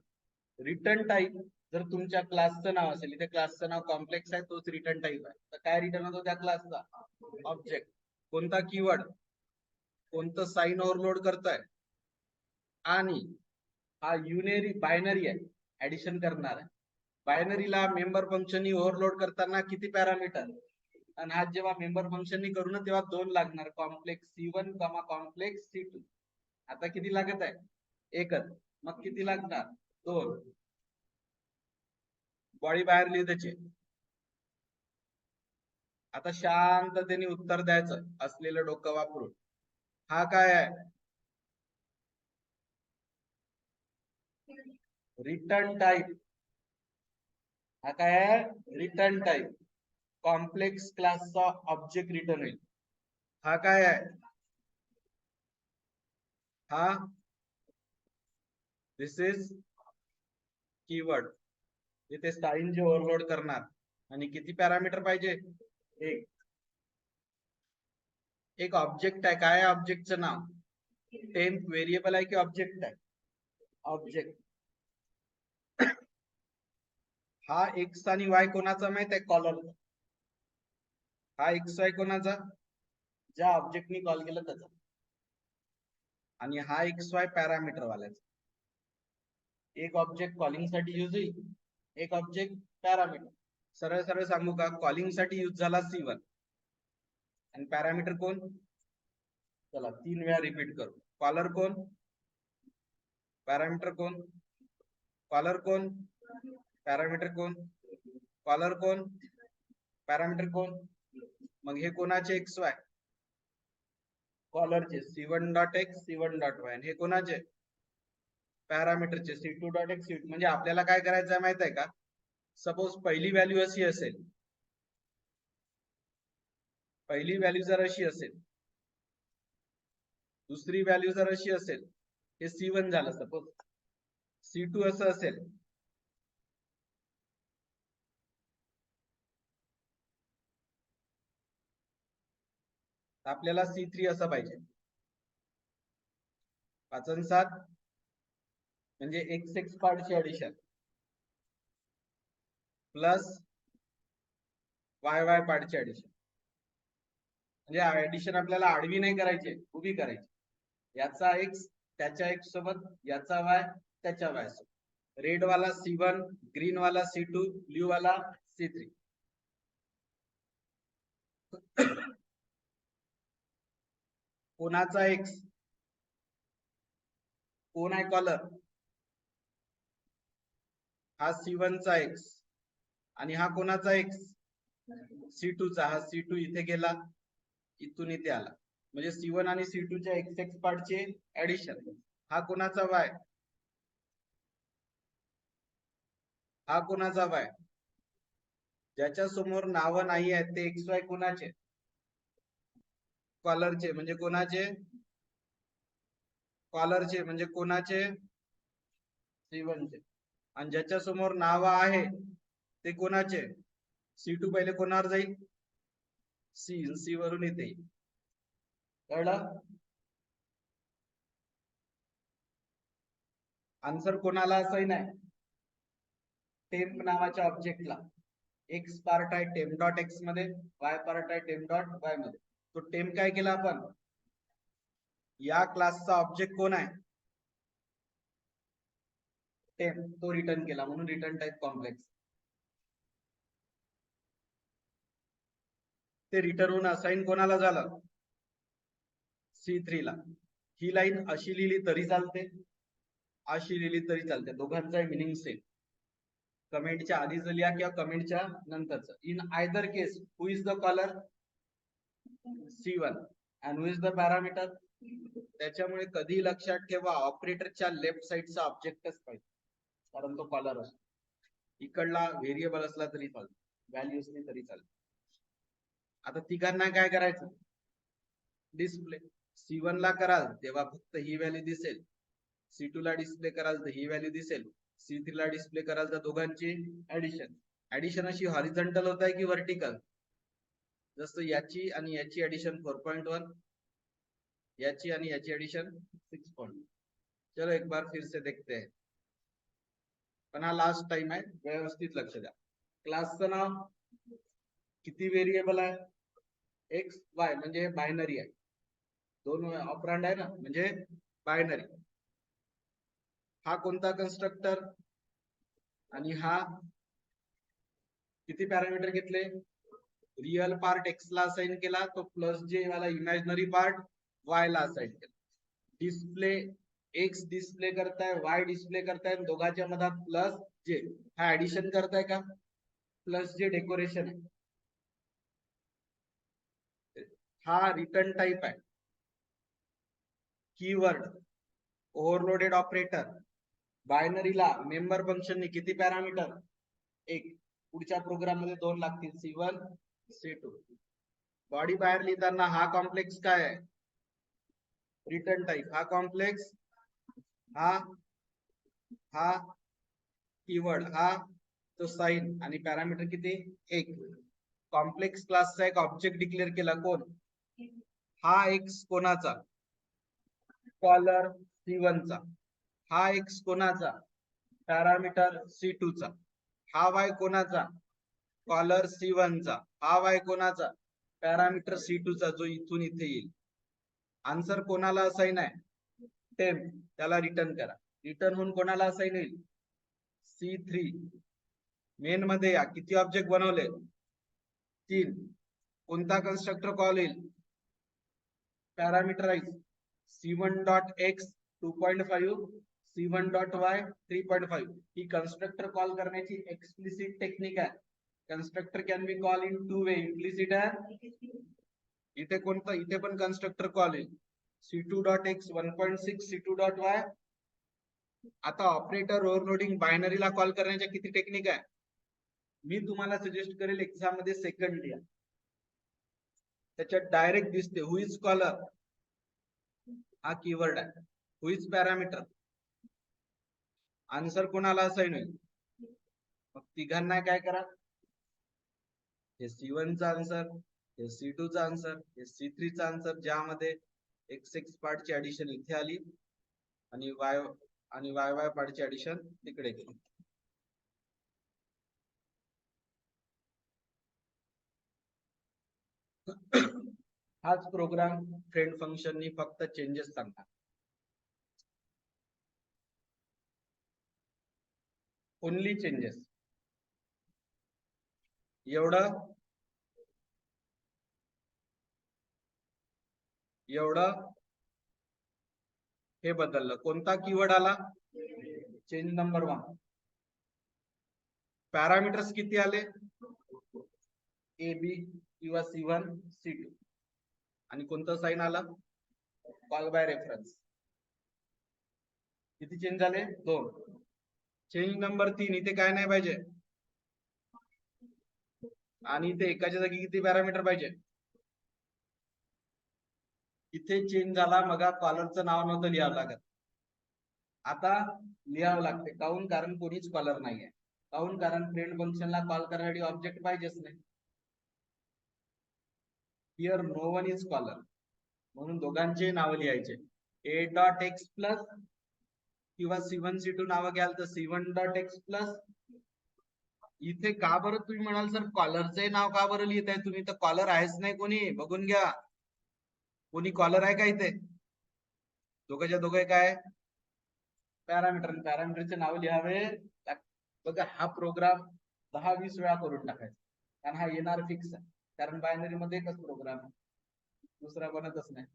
रिटर्न टाइप जर तुमच्या क्लासचं नाव असेल, इथे क्लासचं नाव कॉम्प्लेक्स आहे, तोच रिटर्न टाइप आहे, तर काय रिटर्न होतो त्या क्लासचा, ऑब्जेक्ट. कोणता कीवर्ड, कोणतं साइन ओव्हरलोड करताय, आणि हा युनेरी बायनरी आहे, ऍडिशन करणार आहे. बायनरीला मेंबर फंक्शननी ओव्हरलोड करताना किती पॅरामीटर, आणि हा जेव्हा मेंबर फंक्शननी करू ना तेव्हा 2 लागणार, कॉम्प्लेक्स C1 कॉम्प्लेक्स C2. आता किती लागत आहे, एकच, मग किती लागणार, 2. बॉडी बाहेर लिहि त्याचे. आता शांततेने उत्तर द्यायचं असलेलं डोकं वापरून. हा काय आहे, रिटर्न टाइप. हा काय आहे, रिटर्न टाइप. कॉम्प्लेक्स क्लासचा ऑब्जेक्ट रिटर्न होईल. हा काय आहे, हा दिस इज कीवर्ड. इथे साइन जे ओव्हरलोड करणार, आणि किती पॅरामीटर पाहिजे, एक. एक ऑब्जेक्ट आहे, काय आहे ऑब्जेक्टचं नाव, टेम्प व्हेरिएबल आहे की ऑब्जेक्ट आहे, ऑब्जेक्ट. हा एक्स आणि वाय कोणाचा माहित आहे, कॉलर. हा एक्स वाय कोणाचा, ज्या ऑब्जेक्टनी कॉल केलं त्याचा. आणि हा एक्स वाय पॅरामीटर वाल्याचा. एक ऑब्जेक्ट कॉलिंग साठी यूज होईल, एक ऑब्जेक्ट पॅरामीटर. सरळ सरळ सांगू का, कॉलिंग साठी यूज झाला C1, आणि पॅरामीटर कोण, चला 3 वेळा रिपीट करू. कॉलर कोण, पॅरामीटर कोण, कॉलर कोण, पॅरामीटर कोण, कॉलर कोण, पॅरामीटर कोण. मग हे कोणाचे एक्स वाय, कॉलरचे C1 dot X, C1 dot Y. हे कोणाचे, पॅरामीटरचे C2 डॉट एक्स, C2. म्हणजे आपल्याला काय करायचं आहे माहित आहे का, सपोज पहिली व्हॅल्यू अशी असेल, पहिली व्हॅल्यू जर अशी असेल, दुसरी व्हॅल्यू जर अशी असेल, हे C1 झालं सपोज. C2 असं असेल, आपल्याला C3 असं पाहिजे. 5 आणि 7 म्हणजे x पार्टची ऍडिशन प्लस y पार्टची ऍडिशन. म्हणजे ऍडिशन आपल्याला आडवी नाही करायची, उभी करायची. याचा x त्याच्या x सोबत, याचा y त्याच्या y सोबत. रेड वाला C1, ग्रीन वाला C2, ब्ल्यू वाला C3. कोणाचा x, कोण आहे कॉलर, हा C1 चा x आणि हा कोणाचा x, C2 चा. हा C2 इथे गेला, इथून इथे आला, म्हणजे C1 आणि C2 च्या x पार्टचे ऍडिशन. हा कोणाचा y, हा कोणाचा y. ज्याच्या समोर नाव नाही आहेत ते XY कोणाचे, कॉलरचे. म्हणजे कोणाचे, कॉलरचे म्हणजे कोणाचे, C1 चे. आणि ज्याच्या समोर नाव आहे ते कोणाचे, C2 पहिले कोणावर जाईल, C वरून येते. कळलं. आन्सर कोणाला असाइन आहे, टेम्प नावाच्या ऑब्जेक्टला. एक्स पार्ट आहे टेम्प डॉट एक्स मध्ये, वाय पार्ट आहे टेम्प डॉट वाय मध्ये. तो टेम्प काय केला आपण, या क्लासचा ऑब्जेक्ट कोण आहे, टेम्प, तो रिटर्न केला, म्हणून रिटर्न टाइप कॉम्प्लेक्स. ते रिटर्न होऊन असाइन कोणाला झालं, C3 ला. ही लाईन अशी लिहिली तरी चालते, अशी लिहिली तरी चालते, दोघांचा मिनिंग सेम. कमेंटच्या आधीच लिहा किंवा कमेंटच्या नंतरच. In either case who is the caller, C1 and who is the parameter. त्याच्यामुळे कधी लक्षात ठेवा, ऑपरेटरच्या लेफ्ट साइडचा ऑब्जेक्टच पाहिजे, कारण तो कॉलर असतो. इकडला व्हेरिएबल असला तरी चालतो, व्हॅल्यू असली तरी चालते. आता तिघांना काय करायचं, डिस्प्ले. C1 ला कराल तेव्हा फक्त ही व्हॅल्यू दिसेल, C2 ला डिस्प्ले कराल तर ही व्हॅल्यू दिसेल, C3 ला डिस्प्ले कराल तर दोघांची ऍडिशन. ऍडिशन अशी हॉरिझॉन्टल होत आहे की व्हर्टिकल, जसं याची आणि याची ऍडिशन 4.1, याची आणि याची ऍडिशन 6. चलो एक बार फिर से देखते हैं, पण हा लास्ट टाइम आहे, व्यवस्थित लक्ष द्या. क्लासचं नाव, किती व्हेरिएबल आहे, एक्स वाय, म्हणजे बायनरी आहे, दोन ऑपरांड आहे ना, म्हणजे बायनरी. हा कोणता कन्स्ट्रक्टर, आणि हा किती पॅरामीटर घेतले, रियल पार्ट एक्स ला असाइन केला, तो प्लस जे वाला इमॅजिनरी पार्ट वाय ला असाइन केला. डिस्प्ले एक्स डिस्प्ले करताय, वाय डिस्प्ले करताय, दोघांच्या मधात प्लस जे, हा ऍडिशन करताय का, प्लस जे डेकोरेशन आहे. हा रिटर्न टाइप आहे. Keyword overloaded operator. बायनरीला मेंबर फंक्शनने किती पॅरामीटर, एक. पुढच्या प्रोग्राम मध्ये 2 लागतील, C1 C2. बॉडी बाहेर लिहिताना हा कॉम्प्लेक्स काय आहे, रिटर्न टाइप. हा कॉम्प्लेक्स, हा हा कीवर्ड, हा तो साइन, आणि पॅरामीटर किती, एक. कॉम्प्लेक्स क्लासचा एक ऑब्जेक्ट डिक्लेअर केला, कोण, हा एक्स कोणाचा, कॉलर C1 चा. हा एक्स कोणाचा, पॅरामीटर C2 चा. हा वाय कोणाचा, कॉलर C1 चा. हा वाय कोणाचा, पॅरामीटर C2 चा, जो इथून इथे येईल. आन्सर कोणाला असाइन आहे, टेम्प, त्याला रिटर्न करा. रिटर्न होऊन कोणाला असाइन होईल, C3. मेन मध्ये या, किती ऑब्जेक्ट बनवले, 3. कोणता कन्स्ट्रक्टर कॉल येईल, पॅरामीटराइज. C1 dot x 2.5, C1 dot Y 3.5. ही कन्स्ट्रक्टर कॉल करण्याची एक्सप्लिसिट टेक्निक आहे. Constructor can be call in 2 way, implicit आहे. इथे कोणतं, इथे पण कन्स्ट्रक्टर कॉल येईल, C2 dot x 1.6, C2 dot Y. आता ऑपरेटर ओव्हरलोडिंग बायनरीला कॉल करण्याच्या किती टेक्निक आहे, मी तुम्हाला सजेस्ट करेल एक्झाम मध्ये सेकंड लिहा, त्याच्यात डायरेक्ट दिसते. हु इज कॉलर, हा कीवर्ड आहे. हु इज पॅरामीटर, आन्सर कोणाला असाइन होईल? मग तिघांना काय करा, हे C1 चा आन्सर, हे C2 चा आन्सर, हे C3 चा आन्सर, ज्यामध्ये XX पार्टची ऍडिशन इथे आली आणि YY पार्टची ऍडिशन तिकडे गेली. हाच प्रोग्राम फ्रेंड फंक्शननी फक्त चेंजेस सांगणार. Only changes. एवढं हे बदललं. कोणता कीवर्ड आला? Change number 1. पॅरामीटर्स किती आले? AB किंवा C1 C2. आणि कोणतं साइन आलं? Call by reference. किती चेंज झाले? 2. चेंज नंबर 3, इथे काय नाही पाहिजे. आणि इथे एकाच्या जागी किती पॅरामीटर पाहिजे? इथे चेंज झाला, मग कॉलरचं नाव नव्हतं लिहावं लागत, आता लिहावं लागते. काऊन? कारण कोणीच कॉलर नाहीये. काऊन? कारण फ्रेंड फंक्शनला कॉल करण्यासाठी ऑब्जेक्ट पाहिजेच नाही. Here no one is caller, म्हणून दोघांचे नाव लिहायचे. A.x प्लस किंवा C1 C2 नाव घ्याल तर C1.x प्लस. इथे का बरं तुम्ही म्हणाल सर कॉलरचे नाव का बरं लिहित आहे तुम्ही? तर कॉलर आहेच नाही कोणी. बघून घ्या, कोणी कॉलर आहे का इथे? दोघांच्या दोघे काय पॅरामीटर. पॅरामीटरचे नाव लिहावे. बघा, हा प्रोग्राम 10-20 वेळा करून टाकायचा, कारण हा येणार फिक्स आहे. कारण बायनरी मध्ये एकच प्रोग्राम, दुसरा बनतच नाही.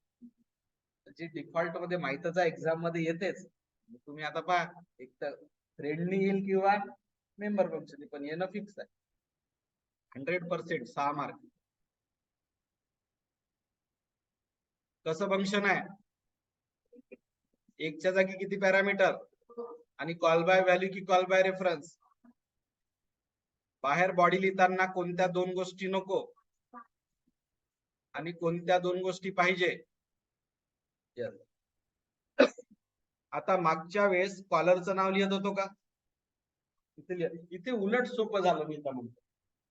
जे डिफॉल्ट मध्ये माहितच आहे, एक्झाम मध्ये येतेच. तुम्ही आता पहा, एक तर फ्रेंडनी येईल किंवा मेंबर फंक्शन, पण येणं फिक्स आहे 100%. 6 मार्क. कसं फंक्शन आहे? एकच्या जागी किती पॅरामीटर आणि कॉल बाय व्हॅल्यू की कॉल बाय रेफरन्स. बाहेर बॉडी लिहिताना कोणत्या 2 गोष्टी नको आणि कोणत्या 2 गोष्टी पाहिजे? आता मागच्या वेळेस कॉलरचं नाव लिहित होतो का? इथे उलट सोपं झालं. मी तर म्हणतो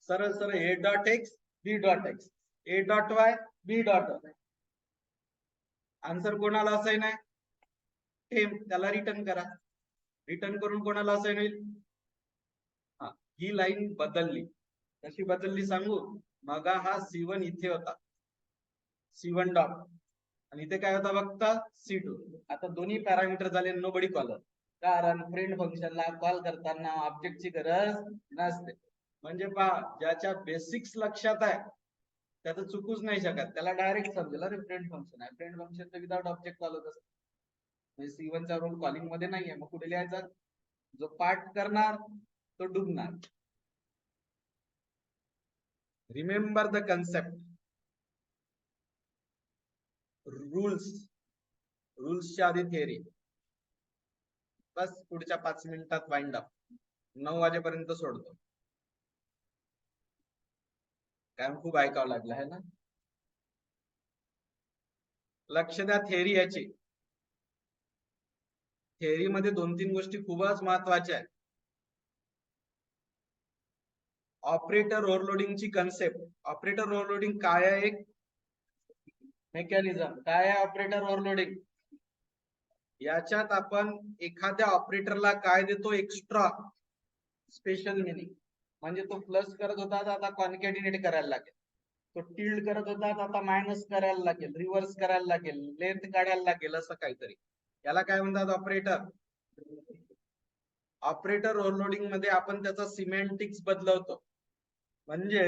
सरळ सरळ A.x B.x, A.y B.y. Answer कोणाला असाइन आहे? टेम. त्याला रिटर्न करा. रिटर्न करून कोणाला असाइन होईल? ही लाईन बदलली. कशी बदलली सांगू? मग हा C1 इथे होता, C1 डॉट, आणि इथे काय होता फक्त C2. आता दोन्ही पॅरामीटर झाले नो बडी कॉलर, कारण फ्रेंड फंक्शनला कॉल करताना ऑब्जेक्टची गरज नसते. म्हणजे पहा, ज्याच्या बेसिक्स लक्षात आहे त्याचं चुकूच नाही शकत. त्याला डायरेक्ट समजेल अरे फ्रेंड फंक्शन आहे. फ्रेंड फंक्शन तर विदाउट ऑब्जेक्ट कॉल होत असते. C1 चा रोल कॉलिंग मध्ये नाहीये, मग कुठे लिहायचा? जो पार्ट करणार तो डुबणार. Remember the concept. रूल्सच्या आधी थिअरी. बस पुढच्या 5 मिनिटात वाइंड अप. 9 वाजेपर्यंत सोडतो, कारण खूप ऐकावं लागलं आहे ना. लक्ष द्या थिअरी याची. थिअरी मध्ये 2-3 गोष्टी खूपच महत्वाच्या आहेत. ऑपरेटर ओव्हरलोडिंगची कन्सेप्ट. ऑपरेटर ओव्हरलोडिंग काय आहे? एक मेकॅनिझम. काय आहे ऑपरेटर ओव्हरलोडिंग? याच्यात आपण एखाद्या ऑपरेटरला काय देतो? Extra special meaning. म्हणजे तो प्लस करत होता तर आता कॉन्कॅटिनेट करायला लागेल, तो टिल्ड करत होता तर आता मायनस करायला लागेल, रिव्हर्स करायला लागेल, लेंथ काढायला लागेल, असं काहीतरी. याला काय म्हणतात? ऑपरेटर. ऑपरेटर ओव्हरलोडिंग मध्ये आपण त्याचा सिमेंटिक्स बदलवतो, म्हणजे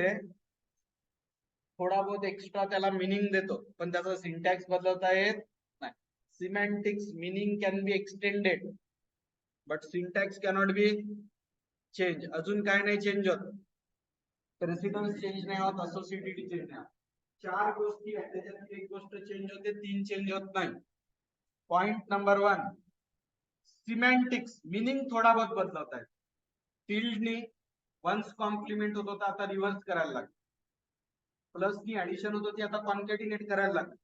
थोडा बहुत एक्स्ट्रा त्याला मिनिंग देतो, पण त्याचा सिंटॅक्स बदलवता येत नाही. Semantics meaning can be extended but syntax cannot be change. अजून काय नाही चेंज होत? प्रेसिडन्स चेंज नाही होत, असोसिएटिव्हिटी चेंज नाही होत. 4 गोष्टी आहेत, त्याच्यात एक गोष्ट चेंज होते, 3 चेंज होत नाही. पॉइंट नंबर 1, सिमेंटिक्स मीनिंग थोडा बहुत बदलवता है. टिल्डनी वन्स कॉम्प्लिमेंट होत होता, आता रिव्हर्स करायला लागतो. प्लस नी एडिशन होत होती, आता कॉन्कॅटिनेट करायला लागतो.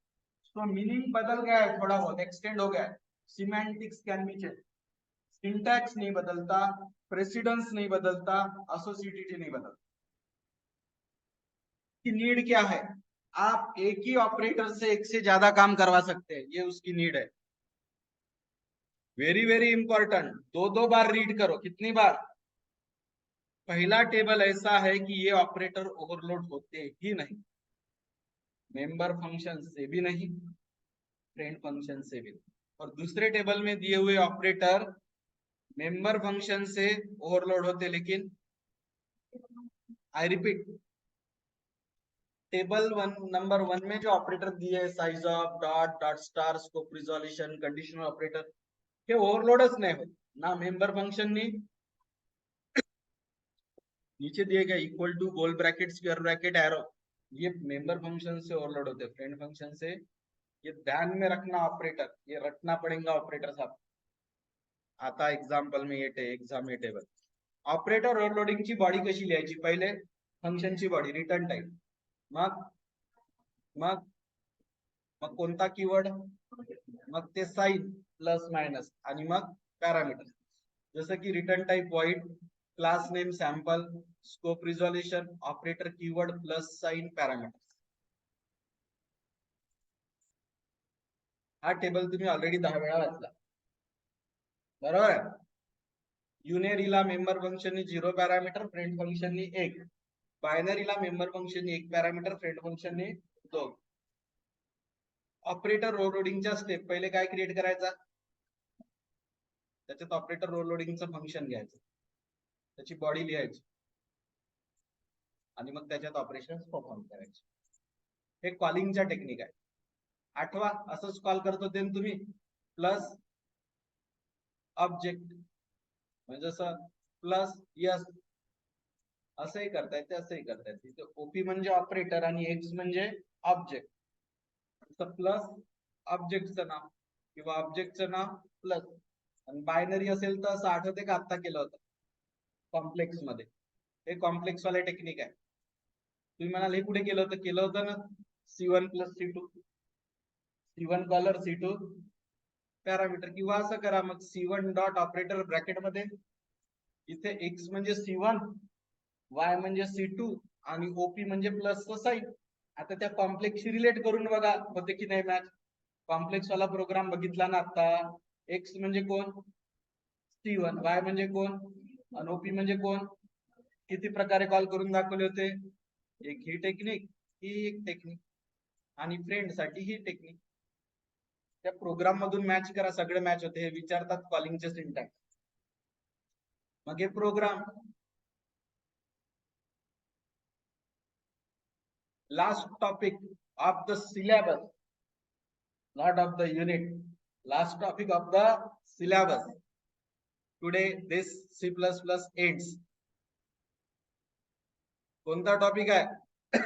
सो मीनिंग बदल गया है, थोड़ा बहुत एक्सटेंड हो गया है. Semantics can be change. Syntax नहीं बदलता, प्रेसिडेंस नहीं बदलता, एसोसिएटिविटी नहीं बदलता। की नीड क्या है? आप एक ही ऑपरेटर से एक से ज्यादा काम करवा सकते हैं, ये उसकी नीड है। वेरी वेरी इंपॉर्टेंट, दो दो बार रीड करो। कितनी बार? पहला टेबल ऐसा है कि ये ऑपरेटर ओवरलोड होते ही नहीं, मेंबर फंक्शन से भी नहीं, फ्रेंड फंक्शन से भी नहीं। और दूसरे टेबल में दिए हुए ऑपरेटर मेंबर फंक्शन से ओवरलोड होते, लेकिन आई रिपीट, टेबल नंबर 1 में जो ऑपरेटर दिए है, size of, dot, dot star, scope resolution, conditional operator, के ओवरलोडच नहीं होते ना, मेंबर फंक्शन नहीं। नीचे दिए गए इक्वल टू, गोल ब्रैकेट, स्क्वायर ब्रैकेट, एरो, ये मेंबर फंक्शन से ओवरलोड होते, फ्रेंड फंक्शन से। ये ध्यान में रखना ऑपरेटर, ये रखना पड़ेगा ऑपरेटर साहब, आता एग्जाम्पल में ये एग्जाम में टेबल। ऑपरेटर ओव्हरलोडिंगची बॉडी कशी लिहायची? पहिले फंक्शनची बॉडी रिटर्न टाइप, मग मग मग कोणता कीवर्ड, मग ते साइन प्लस मायनस, आणि मग पॅरामीटर, जसं की return type void, class name sample, scope resolution, operator keyword plus sign parameter. हा टेबल तुम्ही ऑलरेडी 10 वेळा वाचला, बरोबर आहे? युनेरीला member function 0 parameter, friend function 1, बायनरीला member function 1 parameter, friend function 2। Operator ओव्हरलोडिंगच्या स्टेप, पहिले काय क्रिएट करायचा? त्याच्यात ऑपरेटर ओव्हरलोडिंगचं फंक्शन घ्यायचं, त्याची बॉडी लिहायची, आणि मग त्याच्यात ऑपरेशन परफॉर्म करायचे। हे कॉलिंगचा टेक्निक आहे, आठवा। असंच कॉल करत होते तुम्ही, प्लस ऑब्जेक्ट, म्हणजे जसं प्लस यस, असंही करता येते, असंही करता येते। इथे ओपी म्हणजे ऑपरेटर आणि एक्स म्हणजे ऑब्जेक्ट, प्लस ऑब्जेक्टचं नाव किंवा ऑब्जेक्टचं नाव प्लस, आणि बायनरी असेल तर असं आठवते का आता केलं होतं कॉम्प्लेक्स मध्ये? हे कॉम्प्लेक्स वाले टेक्निक आहे। तुम्ही म्हणाल हे कुठे केलं होतं ना, C1 plus C2, C1 collar C2 parameter, किंवा असं करा मग C1 डॉट ऑपरेटर ब्रॅकेट मध्ये, इथे एक्स म्हणजे C1, वाय म्हणजे C2 आणि ओपी म्हणजे प्लस साइन। आता त्या कॉम्प्लेक्सशी रिलेट करून बघा होते की नाही मॅच। कॉम्प्लेक्स वाला प्रोग्राम बघितला ना आता, एक्स म्हणजे कोण? C1, वाय म्हणजे कोण? आणि ओपी म्हणजे कोण? किती प्रकारे कॉल करून दाखवले होते? एक ही टेक्निक, ही एक टेक्निक, आणि फ्रेंड साठी ही टेक्निक। त्या प्रोग्राम मधून मॅच करा, सगळे मॅच होते, हे विचारतात कॉलिंगचे सिंटॅक्स। मग हे programme, last topic of the syllabus, not of the unit, last topic of the syllabus. Today this C++ ends. कोणता टॉपिक आहे?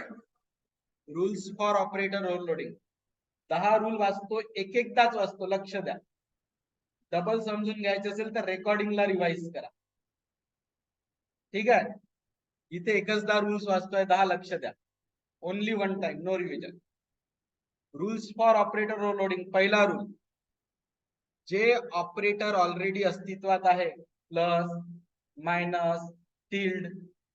Rules for operator overloading. 10 rule वाचतो, एक एकदाच वाचतो, लक्ष द्या। डबल समजून घ्यायचं असेल तर रेकॉर्डिंगला रिवाइज करा, ठीक आहे? इथे एकचदा रूल्स वाचतोय, 10 लक्ष द्या, only one time, no revision. Rules for operator overloading, पहिला रूल, जे ऑपरेटर ऑलरेडी अस्तित्वात आहे, प्लस, मायनस, टिल्ड,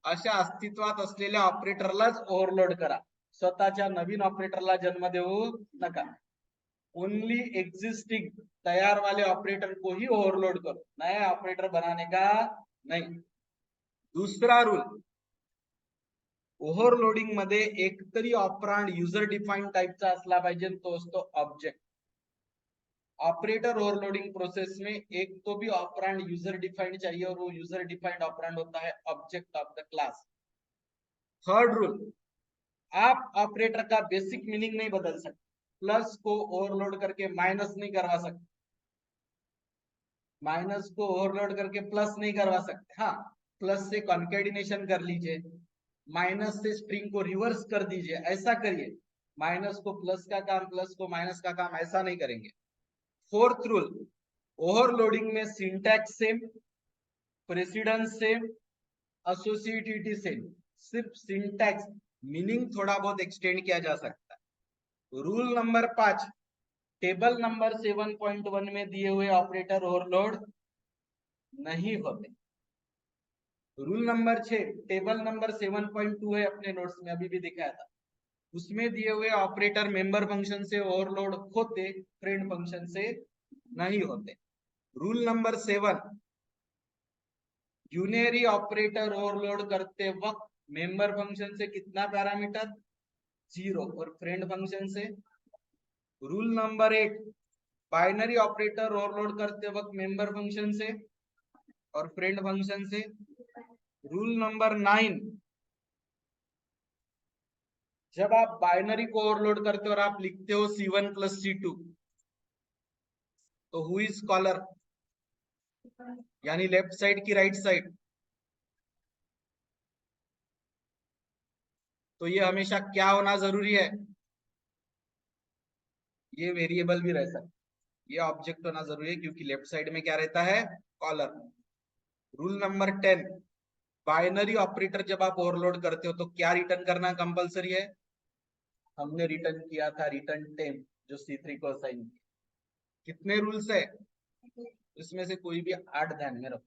अशा अस्तित्वात असलेल्या ऑपरेटरलाच ओव्हरलोड करा, स्वतःच्या नवीन ऑपरेटरला जन्म देऊ नका। ओनली एग्जिस्टिंग तैयार वाले ऑपरेटर को ही ओवरलोड करो, नया ऑपरेटर बनाने का नहीं। दूसरा रूल, ओव्हरलोडिंग मध्ये एकतरी ऑपरांड युजर डिफाइंड टाइपचा असला पाहिजे, तो असतो ऑब्जेक्ट। ऑपरेटर ओवरलोडिंग प्रोसेस में एक तो भी ऑपरांड यूजर डिफाइंड चाहिए, और वो यूजर डिफाइंड ऑपरांड होता है object of the class. Third rule, आप ऑपरेटर का बेसिक मीनिंग नहीं बदल सकते, प्लस को ओवरलोड करके माइनस नहीं करवा सकते, माइनस को ओवरलोड करके प्लस नहीं करवा सकते। हाँ, प्लस से कॉन्केटिनेशन कर लीजिए, माइनस से स्ट्रिंग को रिवर्स कर दीजिए, ऐसा करिए। माइनस को प्लस का काम, प्लस को माइनस का काम, ऐसा नहीं करेंगे। फोर्थ रूल, ओवरलोडिंग में syntax same, precedence same, associativity same, सिर्फ सिंटैक्स, मीनिंग थोड़ा बहुत एक्सटेंड किया जा सकता है। रूल नंबर 5, टेबल नंबर 7.1 में दिए हुए ऑपरेटर ओवरलोड नहीं होते। रूल नंबर 6 टेबल नंबर 7.2 है, अपने नोट्स में अभी भी दिखाया था, उसमें दिए हुए ऑपरेटर मेंबर फंक्शन से ओवरलोड होते, फ्रेंड फंक्शन से नहीं होते। Rule number 7 unary operator overload करते वक्त मेंबर फंक्शन से कितना पैरामीटर, 0, और फ्रेंड फंक्शन से। Rule number 8 binary operator overload करते वक्त मेंबर फंक्शन से और फ्रेंड फंक्शन से। रूल नंबर 9 जब आप बाइनरी को ओवरलोड करते हो और आप लिखते हो C1 प्लस C2, तो हु इज कॉलर, यानी लेफ्ट साइड की राइट साइड, तो ये हमेशा क्या होना जरूरी है, ये वेरिएबल भी रह सकता है, ये ऑब्जेक्ट होना जरूरी है, क्योंकि लेफ्ट साइड में क्या रहता है, caller. Rule number 10 binary operator जब आप ओवरलोड करते हो तो क्या रिटर्न करना कंपलसरी है, हमने रिटर्न किया था रिटर्न टेम, जो C3 को असाइन किया। कितने रूल्स है, इसमें से कोई भी 8 ध्यान में रखो,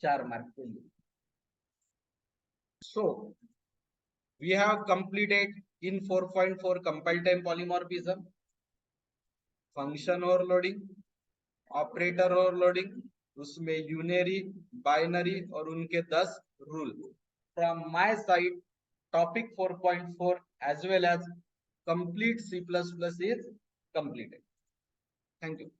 4 मार्क के लिए। So we have completed in 4.4 compile time polymorphism, function overloading, operator overloading, उसमें यूनरी, बाइनरी और उनके 10 rule. From my side topic 4.4 as well as complete C++ is completed. Thank you.